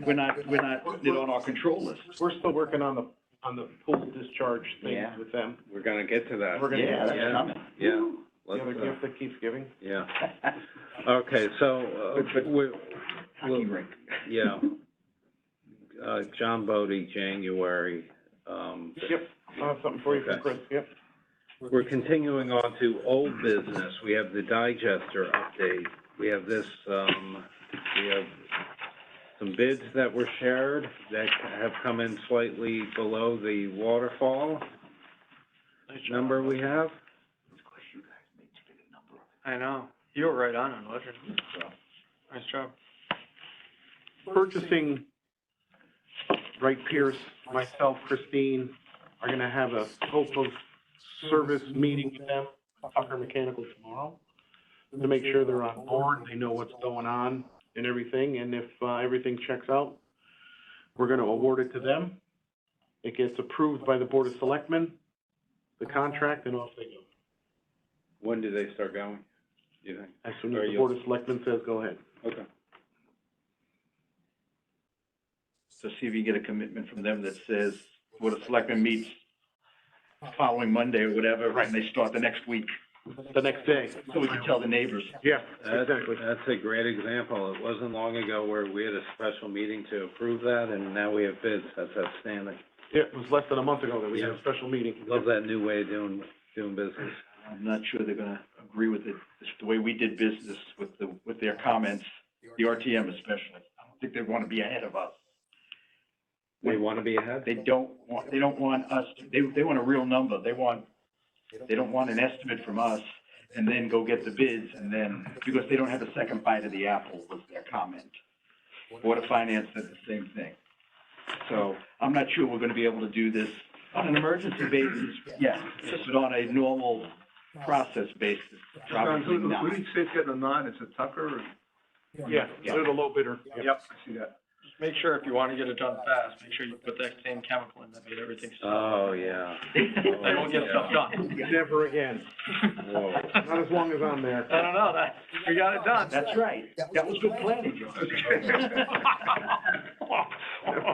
we're not putting it on our control list. We're still working on the pool discharge thing Yeah. with them. We're gonna get to that. We're gonna Yeah, that's coming. Yeah. The other Let's, gift that keeps giving. yeah. Okay, so, we're, Hockey rink. yeah. John Bodie, January, Yep, I'll have something for you Okay. from Chris, yep. We're continuing on to old business. We have the digester update. We have this, we have some bids that were shared that have come in slightly below the waterfall number we have. I know, you were right on it, wasn't you? Nice job. Purchasing, Wright Pierce, myself, Christine, are gonna have a scope of service meeting with them, Tucker Mechanical tomorrow, to make sure they're on board, they know what's going on and everything, and if, everything checks out, we're gonna award it to them. It gets approved by the Board of Selectmen, the contract, and off they go. When do they start going, do you think? As soon Or as the you'll- Board of Selectmen says, go ahead. Okay. So see if you get a commitment from them that says, Board of Selectmen meets following Monday or whatever, right, and they start the next week, The next day. so we can tell the neighbors. Yeah, That's, exactly. that's a great example. It wasn't long ago where we had a special meeting to approve that, and now we have bids. That's outstanding. Yeah, it was less than a month ago that we had a special meeting. Love that new way of doing business. I'm not sure they're gonna agree with it, the way we did business with their comments, the RTM especially. I don't think they wanna be ahead of us. They want to be ahead? They don't want us, they want a real number. They don't want an estimate from us and then go get the bids and then, because they don't have a second bite of the apple was their comment. Board of Finance said the same thing. So I'm not sure we're gonna be able to do this on an emergency basis, yes, but on a normal process basis, probably not. Who did you say is getting a nod? Is it Tucker or? Yeah, they're the low bidder. Yep, I see that. Just make sure, if you wanna get it done fast, make sure you put that same chemical in that made everything stop. Oh, yeah. They won't get stuff done. Never again. Whoa. Not as long as I'm there. I don't know, we got it done. That's right. That was good planning, George.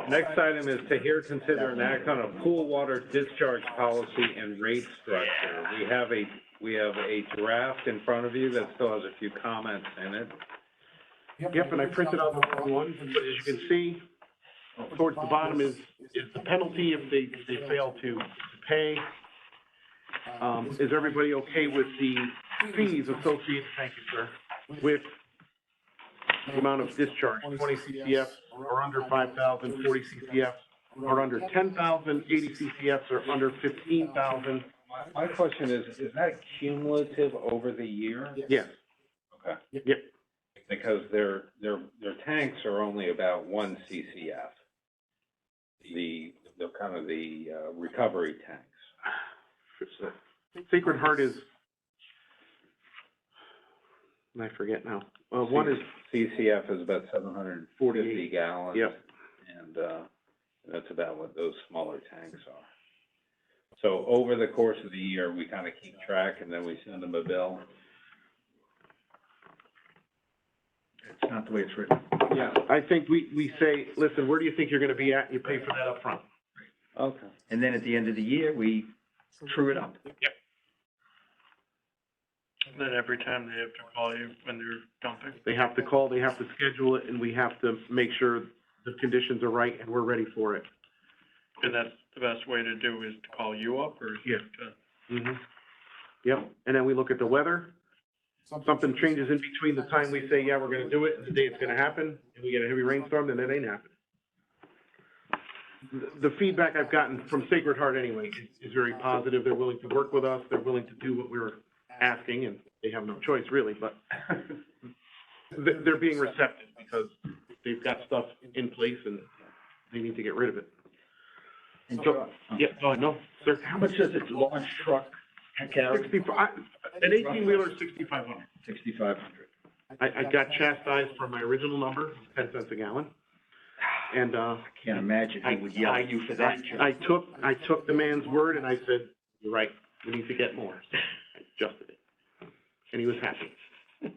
Next item is to hear, consider, and act on a pool water discharge policy and rate structure. We have a draft in front of you that still has a few comments in it. Yep, and I printed out the wrong one, but as you can see, towards the bottom is the penalty if they fail to pay. Is everybody okay with the fees associated, thank you, sir, with the amount of discharge, 20 CCF or under 5,000, 40 CCF or under 10,000, 80 CCF or under 15,000? My question is that cumulative over the year? Yes. Okay. Yep. Because their tanks are only about 1 CCF. The kind of the, recovery tanks. So, Sacred Heart is, I forget now, one is, CCF is about 750 48. gallons. Yep. And, that's about what those smaller tanks are. So over the course of the year, we kind of keep track and then we send them a bill. It's not the way it's written. yeah, I think we say, listen, where do you think you're gonna be at? You pay for that up front. Okay. And then at the end of the year, we true it up. And then every time they have to call you when they're dumping. They have to call, they have to schedule it, and we have to make sure the conditions are right and we're ready for it. And that's the best way to do is to call you up or? Yeah. to- Mm-hmm. Yep, and then we look at the weather. Something changes in between the time we say, yeah, we're gonna do it, and the day it's gonna happen, and we get a heavy rainstorm, then it ain't happening. The feedback I've gotten from Sacred Heart anyway is very positive. They're willing to work with us, they're willing to do what we're asking, and they have no choice really, but they're being receptive because they've got stuff in place and they need to get rid of it. And So, yeah, oh, no, sir. how much does a large truck carry? 65, an 18-wheeler is 6,500. 6,500. I got chastised for my original number, 10 cents a gallon. And, I can't imagine who would yell at you for that. I took the man's word and I said, you're right, we need to get more. I adjusted it. And he was happy. So,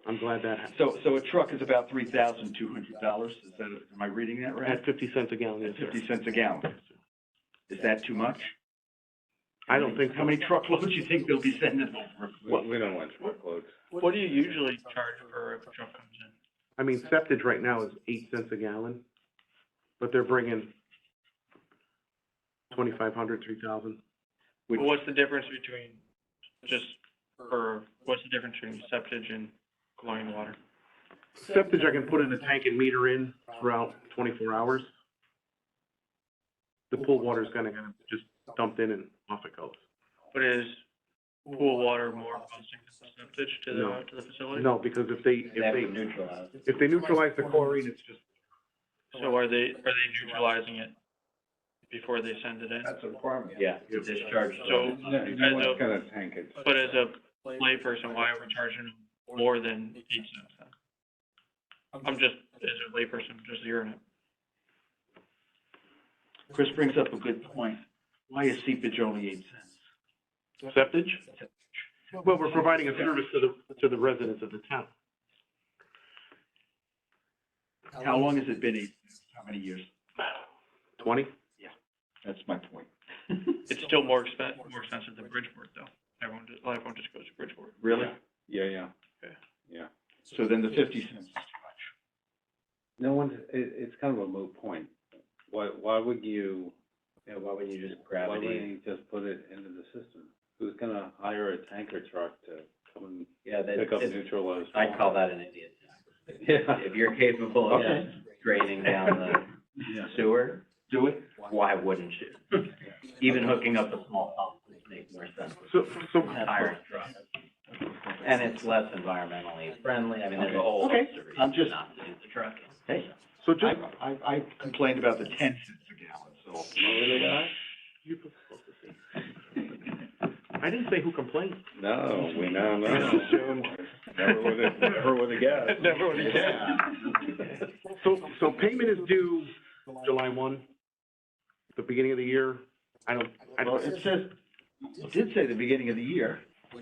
I'm glad that happened. So a truck is about $3,200, is that, am I reading that right? At 50 cents a gallon, yes, At sir. 50 cents a gallon. Is that too much? I don't think so. How many truckloads you think they'll be sending over? We don't want truckloads. What do you usually charge for if a truck comes in? I mean, septage right now is 8 cents a gallon, but they're bringing 2,500, 3,000. Well, what's the difference between what's the difference between septage and chlorine water? Septage I can put in a tank and meter in throughout 24 hours. The pool water's gonna just dumped in and off it goes. But is pool water more costing than septage to No. the facility? No, because if they neutralize. if they neutralize the chlorine, it's just, So are they neutralizing it before they send it in? That's a requirement. Yeah, discharge. So, Yeah, you as want a, kind of tank it. but as a layperson, why are we charging them more than 8 cents then? I'm just, as a layperson, just hearing it. Chris brings up a good point. Why is seepage only 8 cents? septage. Well, we're providing a service to the residents of the town. How long has it been 8 cents? How many years? 20? That's my point. It's still more expensive than Bridgeport though. Everyone just goes to Bridgeport. Really? Yeah. Okay. Yeah. So then the 50 cents is too much. No one's, it's kind of a moot point. Why would you, Yeah, why wouldn't you just why wouldn't gravity? you just put it into the system? Who's gonna hire a tanker truck to come and Yeah, pick up neutralized? I call that an idiot tax. Yeah. If you're capable of Okay. draining down the sewer, Do it? why wouldn't you? Even hooking up a small pump would make more sense So, than hiring a truck. And it's less environmentally friendly, I mean, there's a whole Okay. host of I'm reasons just- not to do the trucking. Hey, so just, I complained about the 10 cents a gallon, so. you're supposed to say. I didn't say who complained. No, we now know. Never would've guessed. Never would've guessed. So payment is due July 1, the beginning of the year. Well, it says, it did say the beginning of the year.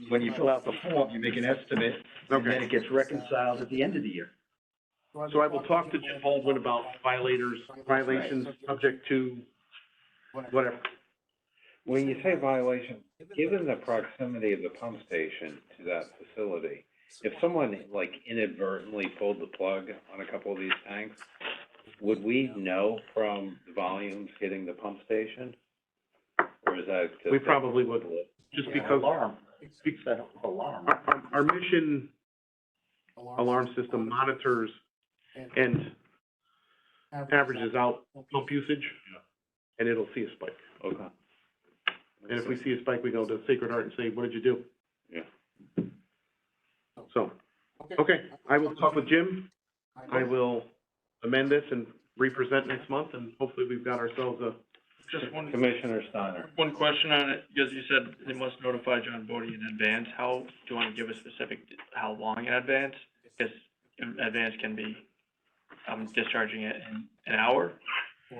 When you fill out the form, you make an estimate, and then Okay. it gets reconciled at the end of the year. So I will talk to Jim Baldwin about violations subject to whatever. When you say violation, given the proximity of the pump station to that facility, if someone like inadvertently pulled the plug on a couple of these tanks, would we know from the volumes hitting the pump station? Or is that just? We probably would, just because Alarm. our, Alarm. our mission alarm system monitors and averages out pump usage, and it'll see a spike. Okay. And if we see a spike, we go to Sacred Heart and say, what did you do? Yeah. So, okay, I will talk with Jim. I will amend this and re-present next month, and hopefully we've got ourselves Just one, Commissioner Steiner. one question on it, because you said they must notify John Bodie in advance. How, do you want to give a specific, how long in advance? Because in advance can be, I'm discharging it in an hour,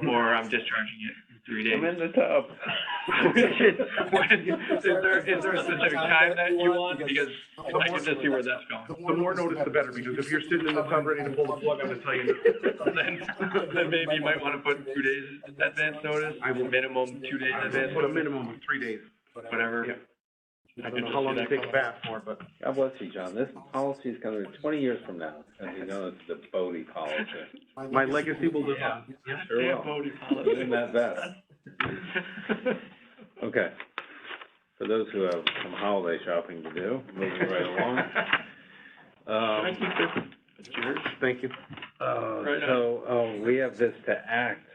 or I'm discharging it in 3 days. I'm in the tub. Is there a specific time that you want? Because I can just see where that's going. The more notice, the better, because if you're sitting in the tub ready to pull the plug, I'm gonna tell you no. Then maybe you might want to put 2 days advance notice, I will- minimum 2 days advance Put a notice, minimum of 3 days. whatever. Yeah. I I don't can know just how see long that it takes going. bath for, but God bless you, John. This policy's gonna be 20 years from now, it's gonna be known as the Bodie policy. my legacy will live on. Sure Damn will. Bodie Put it in that vest. policy. Okay. For those who have some holiday shopping to do, moving right along. Can I keep this? It's yours. Thank you. Right on. So, we have this to act,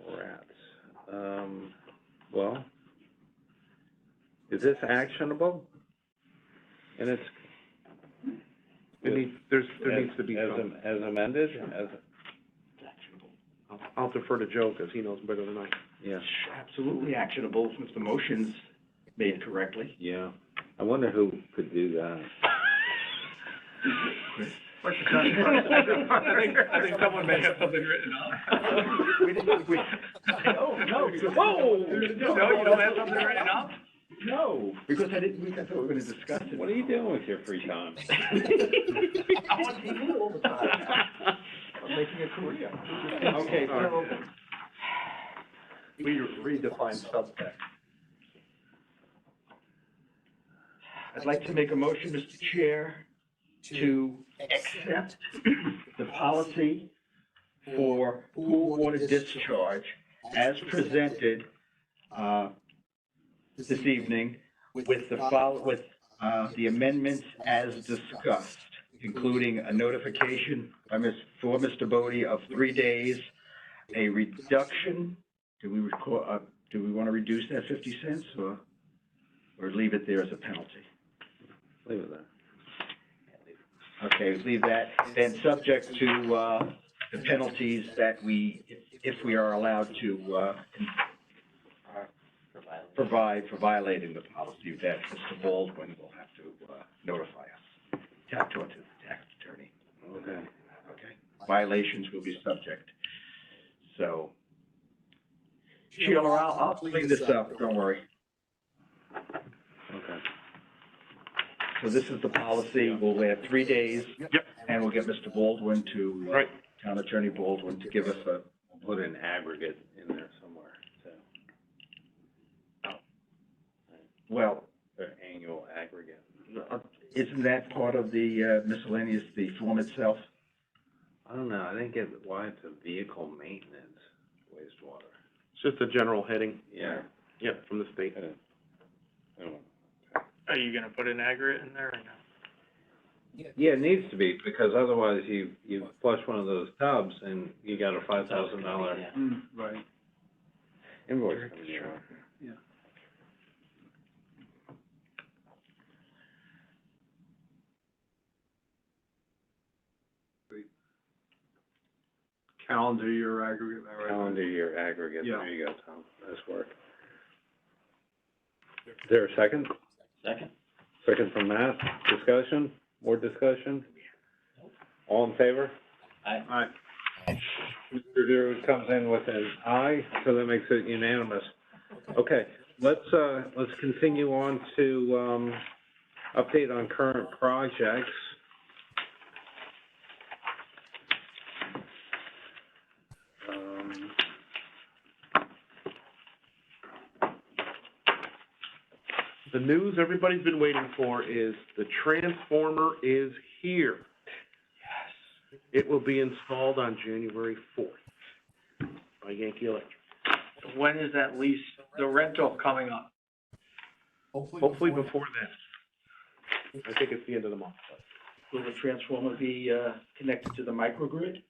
rats. Well, is this actionable? And it's. There needs to be As some. as amended, I'll defer to Joe, because he knows better than I. yeah, Absolutely actionable if the motion's made correctly. yeah. I wonder who could do that. I think someone may have something written up. No, No, you don't have something written up? no, because I thought we were gonna discuss it. What are you doing with your free time? I want to be all the time. I'm making a career. Okay, so, We redefine subtext. I'd like to make a motion, Mr. Chair, to accept the policy for pool water discharge as presented, this evening with the amendments as discussed, including a notification by for Mr. Bodie of 3 days, a reduction, do we want to reduce that 50 cents or leave it there as a penalty? Leave it there. Okay, leave that, then subject to, the penalties that if we are allowed to, provide for violating the policy that Mr. Baldwin will have to, notify us. Talk to the tax attorney, Okay. okay? Violations will be subject. So, Sheila, I'll clean this up, don't worry. Okay. So this is the policy, we'll have 3 days. Yep. And we'll get Mr. Baldwin to, Right. Town Attorney Baldwin to give us a, Put an aggregate in there somewhere, so, well, their annual aggregate. isn't that part of the miscellaneous, the form itself? I don't know, I didn't get why it's a vehicle maintenance wastewater. It's just a general heading. Yeah. Yep, from the state. I don't know. Are you gonna put an aggregate in there or no? Yeah, it needs to be, because otherwise you flush one of those tubs and you got a $5,000 Yeah. Right. invoice coming in. Calendar year aggregate, all right. Calendar year aggregate, Yeah. there you go, Tom, nice work. Is there a second? Second? Second from Matt, discussion, more discussion? All in favor? Aye. Mr. Drew comes in with an aye, so that makes it unanimous. Okay, let's continue on to, update on current projects. The news everybody's been waiting for is the transformer is here. Yes. It will be installed on January 4th by Yankee Electric. When is that lease, the rental coming up? Hopefully before then. I think it's the end of the month. Will the transformer be, connected to the microgrid?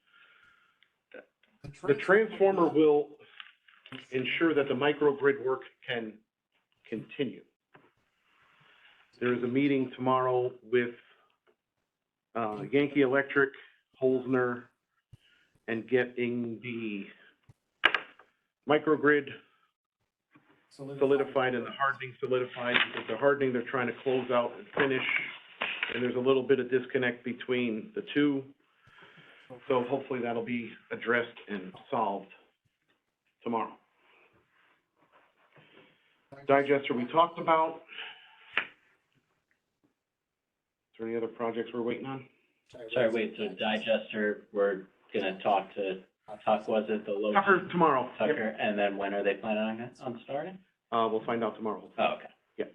The transformer will ensure that the microgrid work can continue. There is a meeting tomorrow with Yankee Electric, Holzner, and getting the microgrid solidified and the hardening solidified, because the hardening they're trying to close out and finish, and there's a little bit of disconnect between the two. So hopefully that'll be addressed and solved tomorrow. Digester we talked about. Is there any other projects we're waiting on? Sorry, wait, so digester, we're gonna talk to Tuck, was it, the local? Tucker tomorrow. Yep. Tucker, and then when are they planning on starting? We'll find out tomorrow. Oh, okay.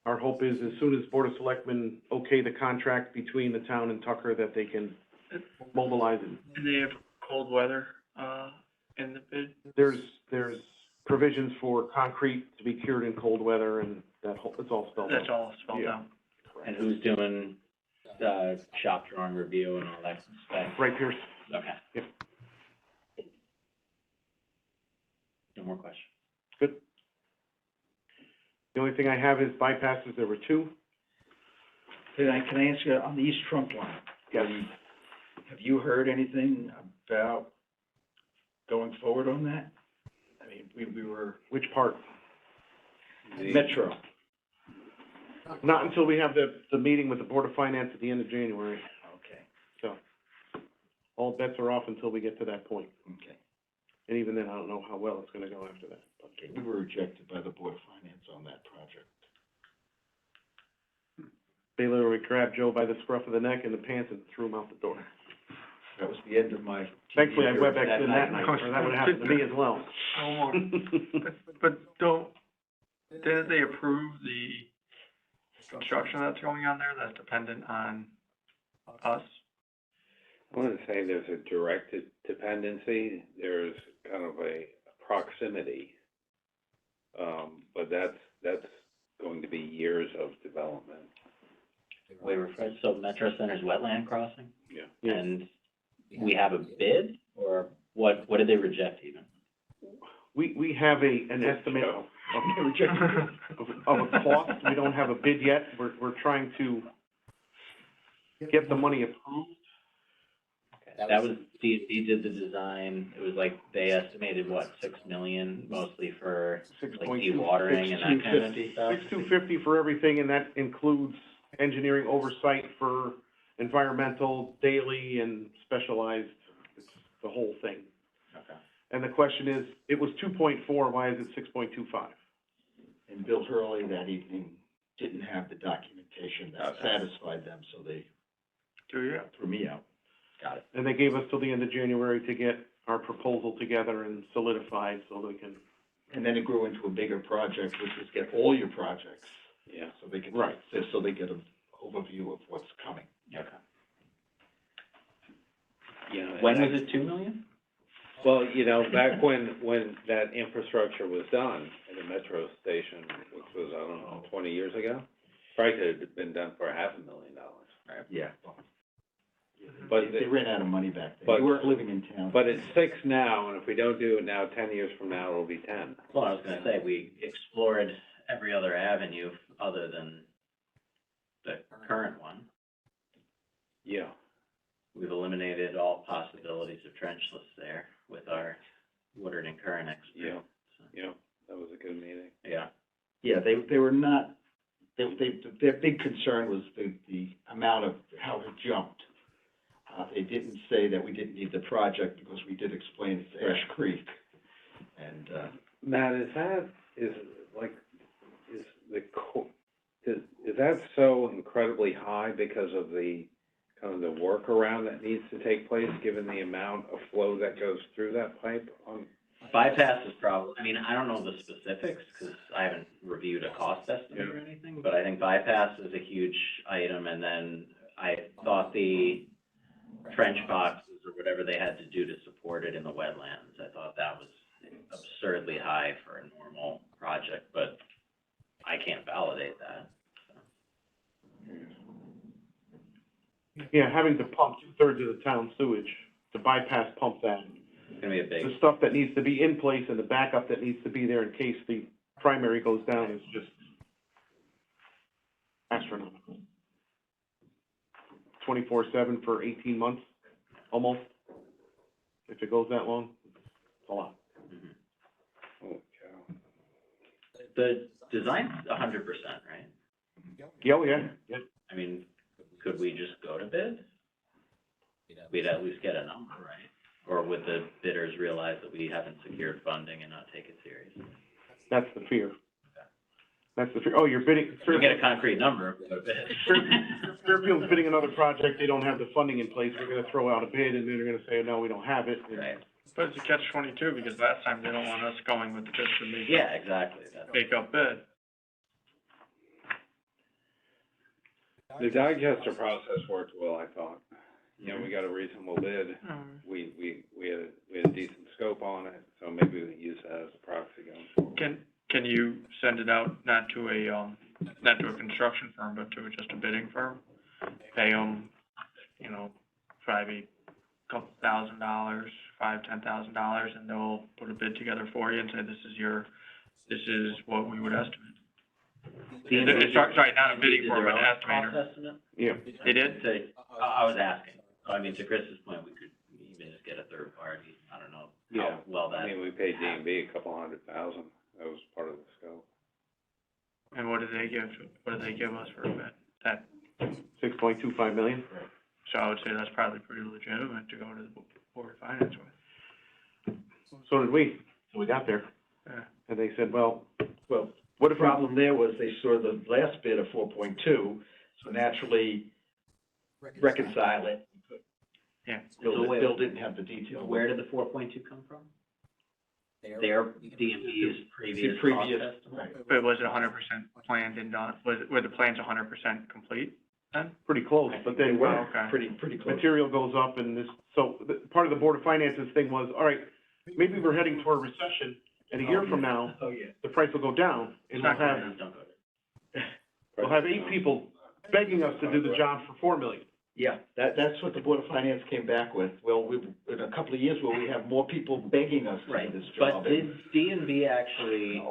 Our hope is as soon as Board of Selectmen okay the contract between the town and Tucker, that they can mobilize it. And they have cold weather, in the bid? There's provisions for concrete to be cured in cold weather, and it's all spelled out. That's all spelled Yeah. out. And who's doing, shop drawing review and all that stuff? Right, Pierce? Okay. Yep. No more questions. Good. The only thing I have is bypasses. There were two. Can I ask you, on the East Trunk line? Yes. Have you heard anything about going forward on that? I mean, we were, Which part? Metro, Not until we have the meeting with the Board of Finance at the end of January. okay, So all bets are off until we get to that point. okay. And even then, I don't know how well it's gonna go after that. Okay, we were rejected by the Board of Finance on that project. They literally grabbed Joe by the scruff of the neck and the pants and threw him out the door. That was the end of my. Thankfully, I career WebExed in that night, or that would happen to me as well. No more. But didn't they approve the construction that's going on there that's dependent on us? I wouldn't say there's a direct dependency, there's kind of a proximity. But that's going to be years of development. Wait, refresh, so Metro Center's wetland crossing? Yeah. Yeah. And we have a bid, or what did they reject even? We have an estimate Joe. of a cost. We don't have a bid yet. We're trying to get the money approved. That was, D&D did the design, it was like, they estimated, what, 6 million, mostly for like 6.2. dewatering and that kind of stuff? 6,250 for everything, and that includes engineering oversight for environmental, daily, and specialized. It's the whole thing. Okay. And the question is, it was 2.4, why is it 6.25? And Bill Hurley that evening didn't have the documentation that Okay. satisfied them, so they Do you? threw me out. Got it. And they gave us till the end of January to get our proposal together and solidified so they can. And then it grew into a bigger project, which was get all your projects, Yeah. so they can, Right. so they get an overview of what's coming. Okay. You know, When and was it 2 million? Well, you know, back when that infrastructure was done at the metro station, which was, I don't know, 20 years ago, probably could have been done for $500,000, right? Yeah. But They ran out of money back then. but- You weren't living in town. But it's 6 now, and if we don't do it now, 10 years from now, it'll be 10. Well, I was gonna say, we explored every other avenue other than the current one. Yeah. We've eliminated all possibilities of trenchless there with our Woodard and Curran experience. Yeah, that was a good meeting. Yeah. Yeah, they were not, their big concern was the amount of how it jumped. They didn't say that we didn't need the project because we did explain it's Ash Creek. And, Matt, is that so incredibly high because of the, kind of the workaround that needs to take place, given the amount of flow that goes through that pipe on? Bypass is probably, I mean, I don't know the specifics, because I haven't reviewed a cost estimate or anything, but I think bypass is a huge item, and then I thought the trench boxes or whatever they had to do to support it in the wetlands, I thought that was absurdly high for a normal project, but I can't validate that. Yeah, having to pump 2/3 of the town sewage to bypass pump that. It's gonna be a big, The stuff that needs to be in place and the backup that needs to be there in case the primary goes down is just astronomical. 24/7 for 18 months, almost. If it goes that long, it's a lot. Holy cow. The design's 100%, right? Yeah, oh, yeah, yeah. I mean, could we just go to bid? We'd at least get a number, right? Or would the bidders realize that we haven't secured funding and not take it seriously? That's the fear. That's the fear. Oh, you're bidding, We get a concrete number if we go to bid. Fairfield's bidding another project, they don't have the funding in place, they're gonna throw out a bid, and then they're gonna say, no, we don't have it. and- Right, But it's a catch-22, because last time they don't want us going with just the make, yeah, exactly, that's, make up bid. The digester process worked well, I thought. You know, we got a reasonable bid. We had a decent scope on it, so maybe we can use that as a proxy going forward. Can you send it out, not to a construction firm, but to just a bidding firm? Pay them, you know, probably a couple $1,000, $5,000-$10,000, and they'll put a bid together for you and say, this is what we would estimate. Sorry, not a bidding firm, but an estimator. Cost estimate? Yeah, They did? I was asking, I mean, to Chris's point, we could even just get a third party, I don't know Yeah, how well that. I mean, we paid D&B a couple $100,000, that was part of the scope. And what do they give us for a bid? That, 6.25 million. so I would say that's probably pretty legitimate to go to the Board of Finance with. So did we, so we got there, Yeah. and they said, well, Well, what the if we problem there was they saw the last bid of 4.2, so naturally reconcile it. Yeah. Bill didn't have the detail. Where did the 4.2 come from? Their DMV's previous cost Previous, estimate? right. But was it 100% planned and done? Were the plans 100% complete then? pretty close, but then They when were Okay. pretty close. material goes up and this, so, part of the Board of Finance's thing was, all right, maybe we're heading toward a recession, and a year from now, Oh, yeah. the price will go down, and we'll have, Don't go there. we'll have 8 people begging us to do the job for $4 million. Yeah, that's what the Board of Finance came back with. Well, in a couple of years, will we have more people begging us to Right, do this but job? did DMV actually,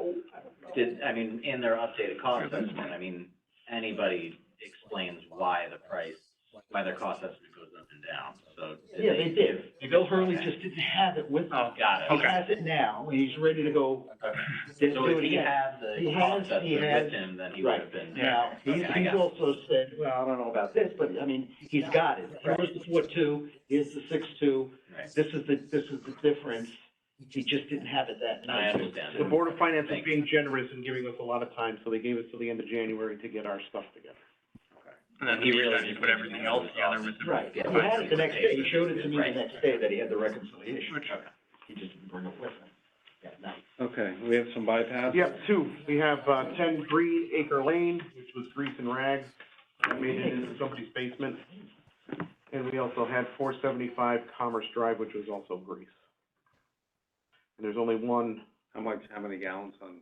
I mean, in their updated cost estimate, I mean, anybody explains why their cost estimate goes up and down, so. Yeah, they did. Bill Hurley just didn't have it with him. Oh, Got it. He has it now, and he's ready to go. Okay. So if he had the He cost has- he estimate with has- him, then he would Right. have been. Now, Okay, I he's got it. also said, well, I don't know about this, but, I mean, he's got it. Here's the 4.2, here's the 6.2, Right. this is the difference. He just didn't have it that I night. understand. The Board of Finance is being generous and giving us a lot of time, so they gave us till the end of January to get our stuff together. And then He really he just put everything else together with the. Right, he had it the next day, he showed it to me the next day that he had the reconciliation. Which, He just didn't bring it with him. Yeah, no. Okay, we have some bypass? Yep, 2, we have, 10 Green Acre Lane, which was grease and rags, that made it into somebody's basement. And we also had 475 Commerce Drive, which was also grease. And there's only one, How many gallons on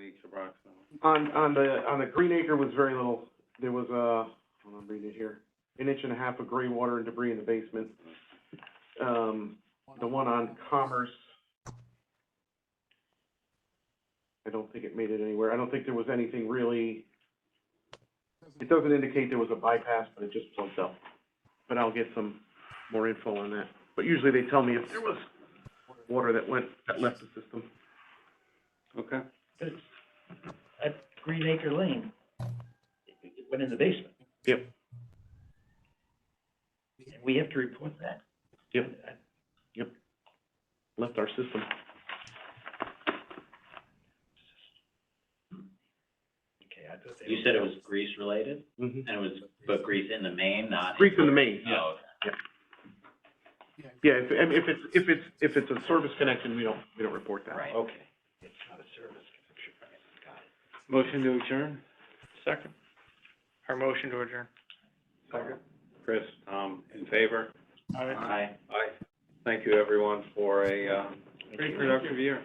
each approximately? on the Green Acre was very little, there was I'm reading it here, 1.5 inches of gray water and debris in the basement. The one on Commerce, I don't think it made it anywhere, I don't think there was anything really, it doesn't indicate there was a bypass, but it just plugged up. But I'll get some more info on that, but usually they tell me if there was water that left the system. Okay. But it's at Green Acre Lane, it went in the basement. Yep. And we have to report that. Yep. Left our system. Okay, I thought they. You said it was grease related, Mm-hmm. and it was, but grease in the main, not? Grease in the main, yeah. Oh, Yeah, if it's a service connection, we don't report that. right. Okay, it's not a service connection. Got it. Motion to adjourn? second. Our motion to adjourn. Second. Chris, Tom, in favor? All right. Aye. Aye. Thank you, everyone, for a, pretty productive year.